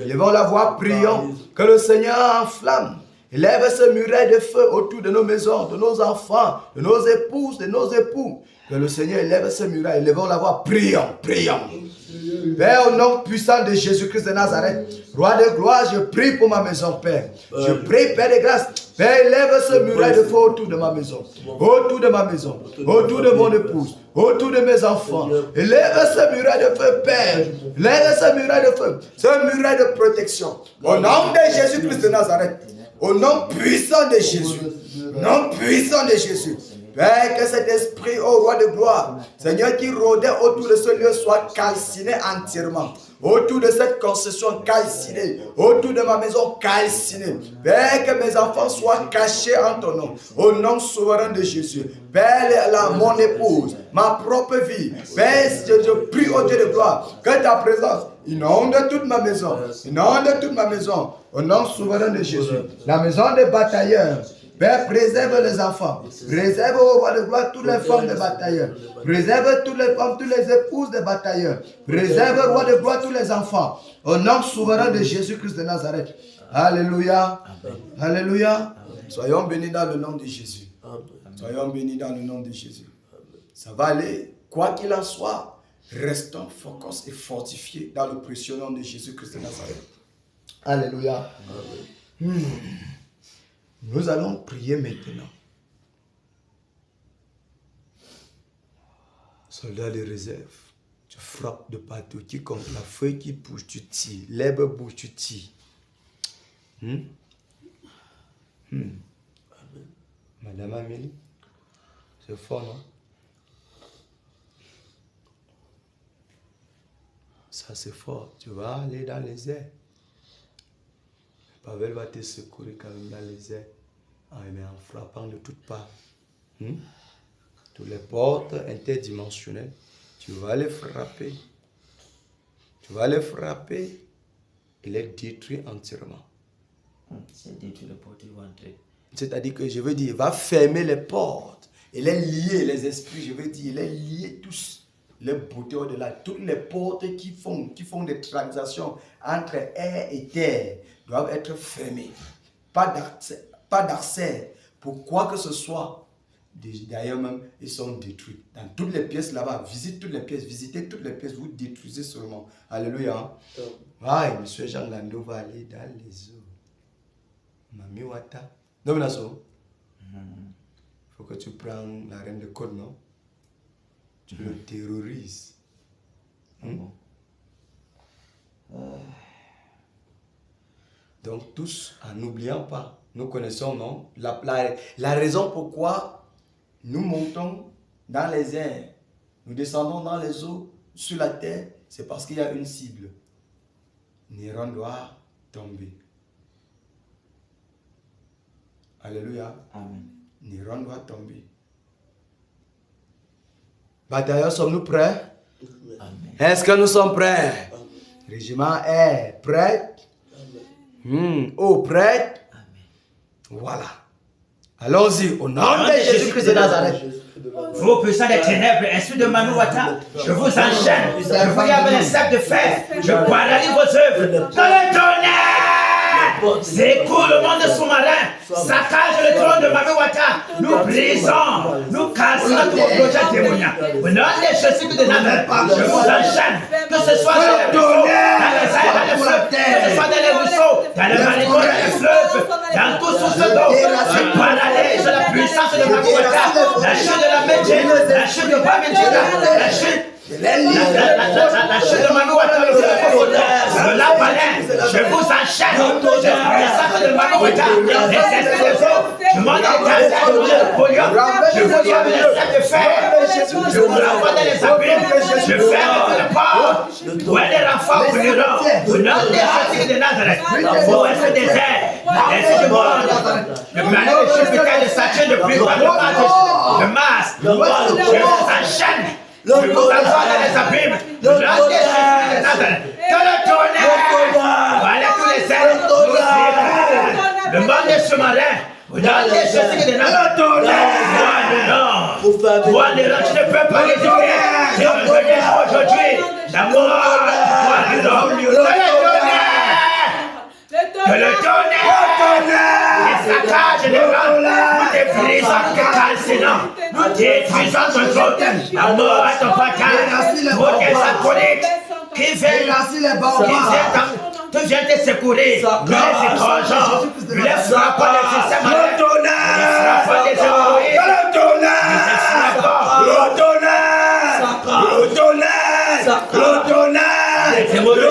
Élevons la voix, prions que le Seigneur enflamme. Élève ce muret de feu autour de nos maisons, de nos enfants, de nos épouses, de nos époux. Que le Seigneur élève ce muret. Élevons la voix. Prions, prions. Père, au nom puissant de Jésus-Christ de Nazareth, roi de gloire, je prie pour ma maison, Père. Je prie, Père de grâce. Père, élève ce muret de feu autour de ma maison. Autour de ma maison. Autour de mon épouse. Autour de mes enfants. Élève ce muret de feu, Père. Élève ce muret de feu. Ce muret de protection. Au nom de Jésus-Christ de Nazareth. Au nom puissant de Jésus. Au nom puissant de Jésus. Père, que cet esprit, ô roi de gloire, Seigneur, qui rôdait autour de ce lieu, soit calciné entièrement. Autour de cette concession calcinée, autour de ma maison calcinée. Père, que mes enfants soient cachés en ton nom. Au nom souverain de Jésus. Père, mon épouse, ma propre vie. Père, je prie au Dieu de gloire, que ta présence inonde toute ma maison. Inonde toute ma maison. Au nom souverain de Jésus. La maison des batailleurs. Père, préserve les enfants. Préserve au roi de gloire toutes les femmes des batailleurs. Préserve toutes les femmes, toutes les épouses des batailleurs. Préserve au roi de gloire tous les enfants. Au nom souverain de Jésus-Christ de Nazareth. Alléluia. Amen. Alléluia. Amen. Soyons bénis dans le nom de Jésus. Amen. Soyons bénis dans le nom de Jésus. Ça va aller. Quoi qu'il en soit, restons focus et fortifiés dans le précieux nom de Jésus-Christ de Nazareth. Alléluia. Nous allons prier maintenant. Soldat de réserve, tu frappes de partout. Quiconque la feuille qui bouge, tu tires. L'herbe bouge, tu tires. Madame Amélie, c'est fort, non? Ça, c'est fort. Tu vas aller dans les airs. Pavel va te secourir quand même dans les airs. Mais en frappant de toutes parts. Toutes les portes interdimensionnelles, tu vas les frapper. Tu vas les frapper et les détruire entièrement. C'est détruire les portes, ils vont entrer. C'est-à-dire que je veux dire, il va fermer les portes et les lier, les esprits, je veux dire, les lier tous. Les beautés au-delà, toutes les portes qui font des transactions entre air et terre doivent être fermées. Pas d'accès pour quoi que ce soit. D'ailleurs même, ils sont détruits. Dans toutes les pièces là-bas, visitez toutes les pièces, vous détruisez seulement. Alléluia. Ouais, monsieur Jean Lando va aller dans les eaux. Mami Wata. Non, mais il faut que tu prennes la reine de Côte, non? Tu le terrorises. Donc tous, en n'oubliant pas, nous connaissons, non, la raison pourquoi nous montons dans les airs, nous descendons dans les eaux, sur la terre, c'est parce qu'il y a une cible. Néron doit tomber. Alléluia. Amen. Néron doit tomber. Bataillon, sommes-nous prêts? Amen. Est-ce que nous sommes prêts? Le régiment est prêt? Oh, prêt? Amen. Voilà. Allons-y, au nom de Jésus-Christ de Nazareth. Vous, puissants des ténèbres, esprit de Manouata, je vous enchaîne. Je vous dis avec les sacs de fer. Je paralyse vos œuvres. Dans le tonnerre! Secoue le monde sous-marin. Saccage le trône de Manouata. Nous brisons. Nous cassons tous vos projets témoignants. Au nom de Jésus de Nazareth, je vous enchaîne. Que ce soit dans les ruisseaux, dans les airs, dans les fleuves, que ce soit dans les ruisseaux, dans les malécots, dans les fleuves, dans tout source d'eau. Je paralyse la puissance de Manouata. La chute de la Médine, la chute de Bamidjila, la chute de Manouata, la baleine, je vous enchaîne. Je puissance de Manouata, les esprits des eaux, je m'en ai cassé, je vous dis avec les sacs de fer, je vous renvoie dans les abîmes, je ferme toutes les portes, où est les renforts brûlants, au nom de Jésus de Nazareth, vous êtes des airs, les monde, le planète de Jupiter, le Saturne, le plus grand, le Mars, je vous enchaîne. Je vous envoie dans les abîmes. Le nom de Jésus de Nazareth. Que le tonnerre. Voilà tous les airs. Le monde est sous-marin. Au nom de Jésus de Nazareth. Toi, le nom, tu ne peux pas résister. Tu es revenu aujourd'hui. D'amour. Toi, le nom. Que le tonnerre. Les saccages de vents. Nous te brisons que calcinant. Nous détruisons ton trône. La mort à ton portail. Nous tes acolytes qui viennent tu viens te secourir. Nous les étrangeons. Nous les frappons les systèmes. Le tonnerre. Nous frappons les héroïnes. Le tonnerre. Le tonnerre. Le tonnerre. Le tonnerre. Le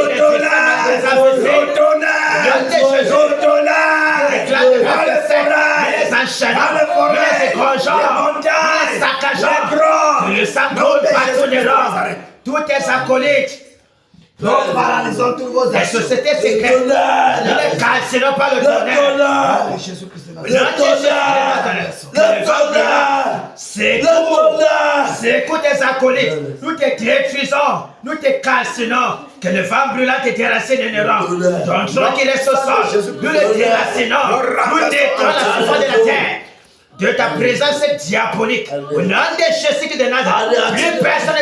le sang coule partout de l'ordre. Tous tes acolytes. Nous paralysons tous vos actions. Les sociétés secrètes. Ne les calcinons pas le tonnerre. Le tonnerre. Secoue tes acolytes. Nous te détruisons. Nous te calcinons. Que le vent brûlant te terrasse de Néron. Ton trône qui reste au sol. Nous le terrassinons. Nous détruisons la surface de la terre. De ta présence diabolique, au nom de Jésus de Nazareth, plus personne ne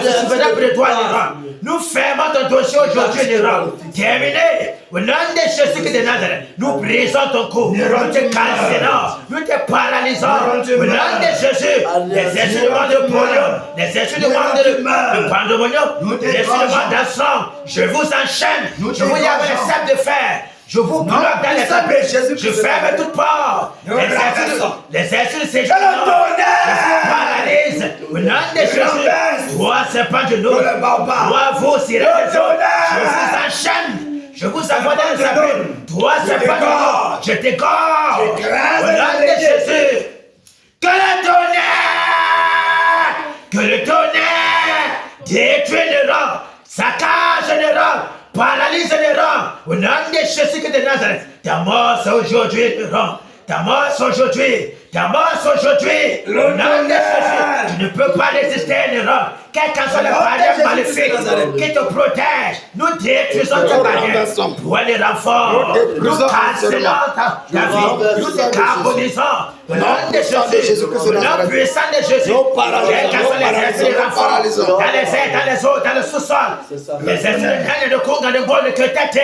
se souviendra plus de toi, Néron. Nous fermons ton dossier aujourd'hui, Néron. Terminé. Au nom de Jésus de Nazareth, nous brisons ton cou. Nous te calcinons. Nous te paralysant. Au nom de Jésus, les esprits de mort de polio, les esprits de mort de pandémonium, les esprits de mort d'ensemble, je vous enchaîne, je vous y avec les sables de fer. Je vous bloque dans les abîmes. Je ferme toute porte. Les esprits de ces gens, je vous paralyse. Au nom de Jésus, toi, serpent de nous, toi, vous, sirènes des eaux, je vous enchaîne. Je vous envoie dans les abîmes. Toi, serpent de nous, je t'égorge. Au nom de Jésus, que le tonnerre détruit les rangs, saccage les rangs, paralyse les rangs. Au nom de Jésus de Nazareth, ta mort c'est aujourd'hui le rang. Ta mort c'est aujourd'hui. Ta mort c'est aujourd'hui. Au nom de Jésus, tu ne peux pas résister les rangs. Quel qu'en soit le barrière maléfique qui te protège, nous détruisons tes barrières. Toi les renforts, nous cancellons ta vie, nous te carbonisons. Au nom de Jésus, au nom puissant de Jésus, quel qu'en soit les esprits de renforts, dans les airs, dans les eaux, dans le sous-sol, les esprits de haine, de Congo, de Gaulle, de Tete,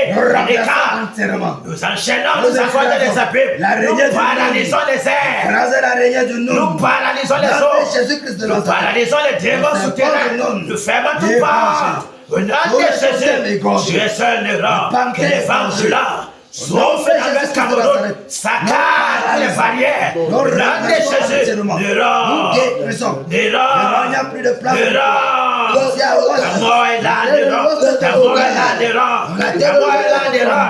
nous enchaînons, nous envoyons dans les abîmes, nous paralysons les airs, nous paralysons les eaux, nous paralysons les démons souterrains. Nous fermons tout part. Au nom de Jésus, tu es seul le rang. Que les vents brûlants soufflent dans l'Ouest Cameroun, saccagent les barrières. Au nom de Jésus, le rang, le rang. Ta mort est là, le rang. Ta mort est là, le rang. Ta mort est là, le rang.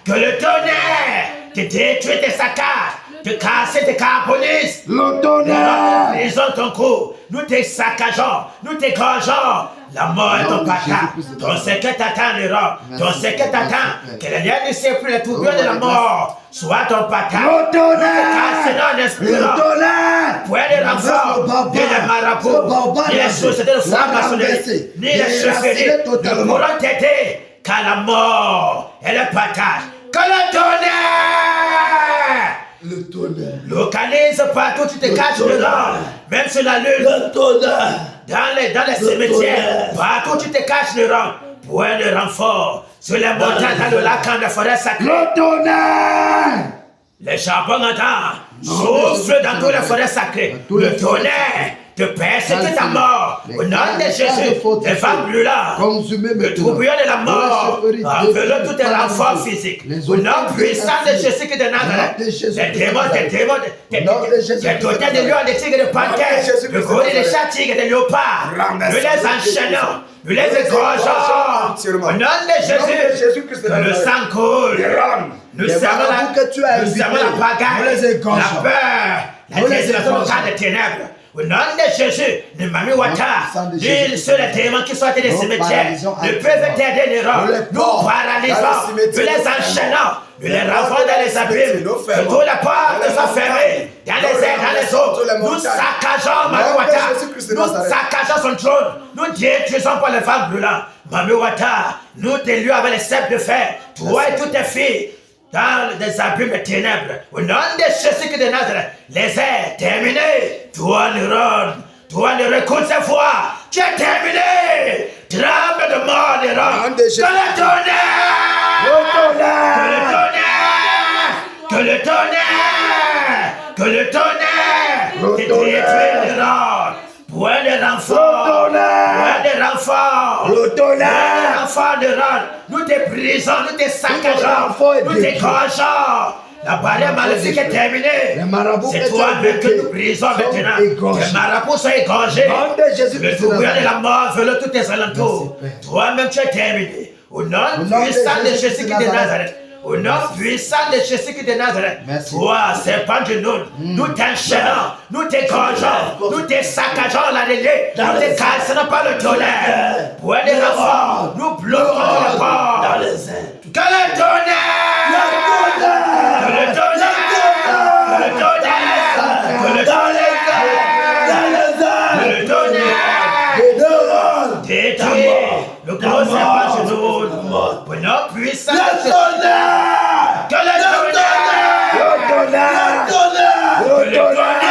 Que le tonnerre te détruit tes saccages. Te casser, te carbonises. Le tonnerre. Nous brisons ton cou. Nous te saccageons. Nous t'égorgeons. La mort est ton patin. Ton secret t'attend, le rang. Ton secret t'attend. Que le lien ne sait plus les tourbillons de la mort. Soit ton patin. Le tonnerre. Nous te le tonnerre. Point de renfort. Ni les marabouts. Ni les sociétés de franc-maçonnerie. Ni les chefferies. Ne pourront t'aider. Car la mort est le partage. Que le tonnerre. Le tonnerre. Localise partout, tu te caches dedans. Même sur la lune. Le tonnerre. Dans les cimetières. Partout, tu te caches dedans. Point de renfort. Sur les montagnes, dans le lac, dans la forêt sacrée. Le tonnerre. Les charbons entendent. Souffle dans toutes les forêts sacrées. Le tonnerre te persécute à mort. Au nom de Jésus, les femmes brûlantes, le tourbillon de la mort, enveloppe tous tes renforts physiques. Au nom puissant de Jésus qui est de Nazareth, les démons, les totems de lions, des tigres, de panthères, le gorille, des chats, tigres, des léopards, nous les enchaînons, nous les égorgeons. Au nom de Jésus, que le sang coule. Nous servons la pagaille, la peur, la désolation au camp des ténèbres. Au nom de Jésus, ne Mami Wata, l'île sur les démons qui sortent des cimetières, ne peuvent t'aider les rangs. Nous paralysons, nous les enchaînons, nous les renvoyons dans les abîmes. Que toutes les portes soient fermées, dans les airs, dans les eaux. Nous saccageons Mami Wata, nous saccageons son trône, nous détruisons pour les femmes brûlantes. Mami Wata, nous t'élions avec les cèpes de fer, toi et toutes tes filles. Dans les abîmes des ténèbres, au nom de Jésus de Nazareth, les airs terminés. Toi le rôle, toi le recours cette fois, tu es terminé. Tremble de mort les rangs. Que le tonnerre, que le tonnerre, que le tonnerre, te détruit les rangs. Point de renfort, point de renfort, le tonnerre, renfort de rangs. Nous te brisons, nous te saccageons, nous te gorgeons. La barrière maléfique est terminée. C'est toi-même que nous brisons maintenant. Les marabouts sont égorgés. Le tourbillon de la mort veut tous tes alentours. Toi-même tu es terminé. Au nom puissant de Jésus qui est de Nazareth. Au nom puissant de Jésus qui est de Nazareth. Toi, serpent de nous t'enchaînons, nous t'égorgeons, nous te saccageons la reliée, nous te cassons par le tonnerre. Point de renfort, nous bloquons les portes. Que le tonnerre! Que le tonnerre! Que le tonnerre! Que le tonnerre! Que le tonnerre! Détruis le gros serpent de nous. Pour notre puissance. Le tonnerre! Que le tonnerre! Le tonnerre! Le tonnerre!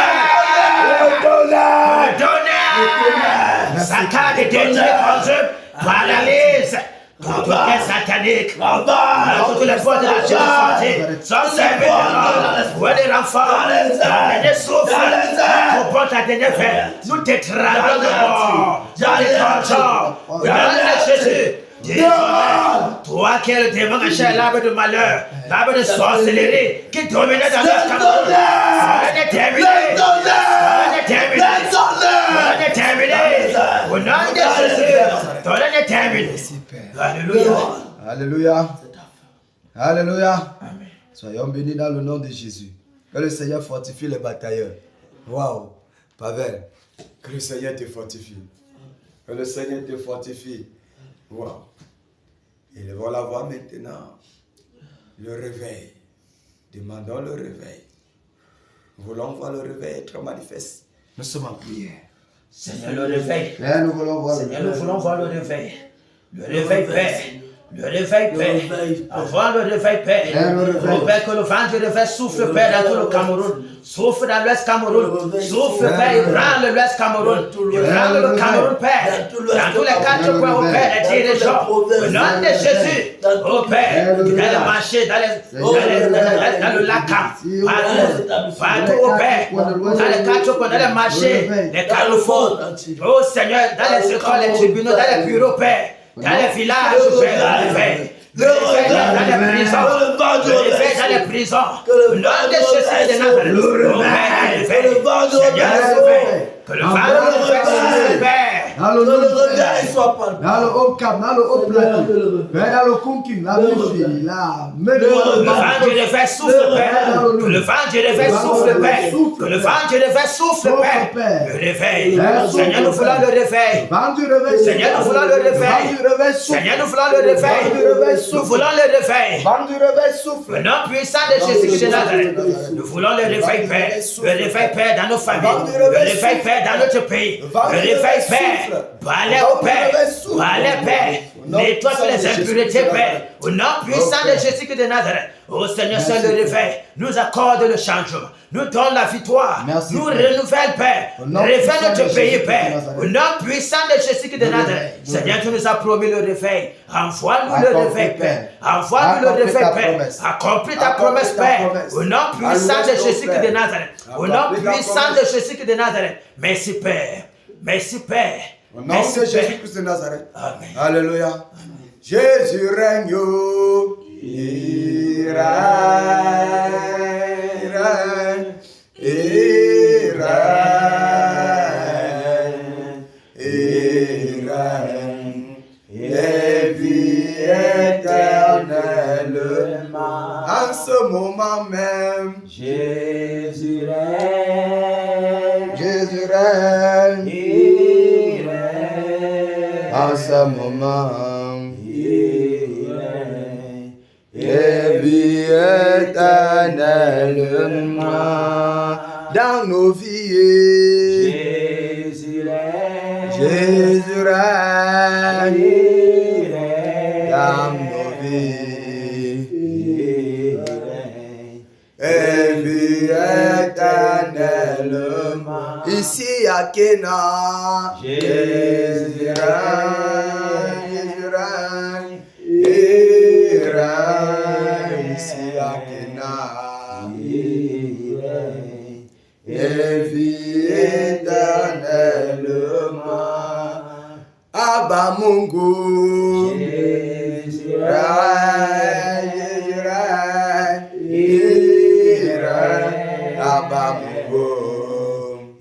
Le tonnerre! Saccade et détruit paralyse. Tout est satanique. Toutes les forces de la chair Somme serviteurs, ouais des renforts, ta dernière souffle, comprends ta dernière fête. Nous t'étranglons de mort, dans les tortures, au nom de Jésus. Toi qui es le démon caché à l'arbre de malheur, l'arbre de sorcellerie qui dominait dans le Cameroun. Soyez terminé. Soyez terminé. Soyez terminé. Au nom de Jésus. Soyez terminé. Alléluia. Alléluia. Alléluia. Amen. Soyons bénis dans le nom de Jésus. Que le Seigneur fortifie les batailleurs. Waouh. Pavel. Que le Seigneur te fortifie. Que le Seigneur te fortifie. Waouh. Élevons la voix maintenant. Le réveil. Demandons le réveil. Nous voulons voir le réveil être manifeste. Nous sommes en prière. Seigneur, le réveil. Seigneur, nous voulons voir Seigneur, nous voulons voir le réveil. Le réveil, Père. Le réveil, Père. Avoir le réveil, Père. Oh, Père, que le vent du réveil souffle, Père, dans tout le Cameroun. Souffle dans l'Ouest Cameroun. Souffle, Père, il branle l'Ouest Cameroun. Il branle le Cameroun, Père. Dans tous les 4 coins, oh Père, les dirigeants. Au nom de Jésus, oh Père, dans le marché, dans le lac, partout, oh Père, dans les 4 coins, dans les marchés, les carrefours. Oh Seigneur, dans les écoles, les tribunaux, dans les bureaux, Père. Dans les villages, Père, le réveil. Le réveil dans les prisons. Le réveil dans les prisons. Le nom de Jésus de Nazareth. Le réveil. Seigneur, le réveil. Que le vent de réveil soit Père. Dans le haut cap, dans le haut plateau, dans le conquis, la méfie, la le vent du réveil souffle, Père. Que le vent du réveil souffle, Père. Que le vent du réveil souffle, Père. Le réveil. Seigneur, nous voulons le réveil. Seigneur, nous voulons le réveil. Seigneur, nous voulons le réveil. Nous voulons le réveil. Le nom puissant de Jésus de Nazareth. Nous voulons le réveil, Père. Le réveil, Père, dans nos familles. Le réveil, Père, dans notre pays. Le réveil, Père. Balai au Père. Balai, Père. Nettoie toutes les impuretés, Père. Au nom puissant de Jésus de Nazareth. Oh Seigneur, c'est le réveil. Nous accorde le changement. Nous donne la victoire. Merci, nous Père. Renouvelle, Père. Réveille notre pays, Père. Au nom puissant de Jésus de Nazareth. Seigneur, tu nous as promis le réveil. Envoie-nous le réveil, Père. Envoie-nous le réveil, Père. Accomplis ta promesse, Père. Au nom puissant de Jésus de Nazareth. Au nom puissant de Jésus de Nazareth. Merci, Père. Merci, Père. Au nom de Jésus-Christ de Nazareth. Amen. Alléluia. Amen. Jésus règne. Il règne. Il règne. Il règne. Et vie éternellement. En ce moment même. Jésus règne. Jésus règne. Il règne. En ce moment. Il règne. Et vie éternellement dans nos vies. Jésus règne. Jésus règne. Il règne. Dans nos vies. Il règne. Et vie éternellement. Ici à Kéna. Jésus règne. Jésus règne. Il règne. Ici à Kéna. Il règne. Et vie éternellement. Abba Mungu. Jésus règne. Jésus règne. Il règne. Abba Mungu.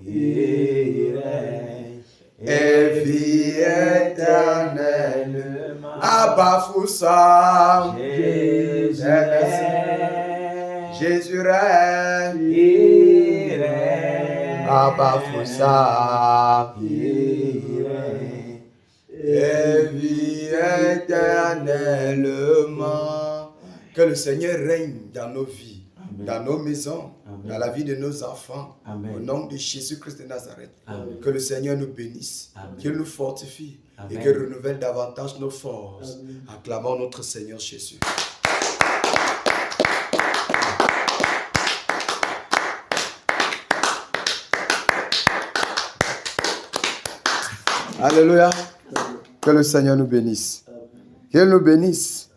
Il règne. Et vie éternellement. Abba Foussa. Jésus règne. Jésus règne. Il règne. Abba Foussa. Il règne. Et vie éternellement. Que le Seigneur règne dans nos vies, dans nos maisons, dans la vie de nos enfants. Amen. Au nom de Jésus-Christ de Nazareth. Amen. Que le Seigneur nous bénisse, Amen. qu'il nous fortifie et Amen. qu'il renouvelle davantage nos forces. Acclamons notre Seigneur Jésus. Alléluia. Que le Seigneur nous bénisse. Qu'il nous bénisse.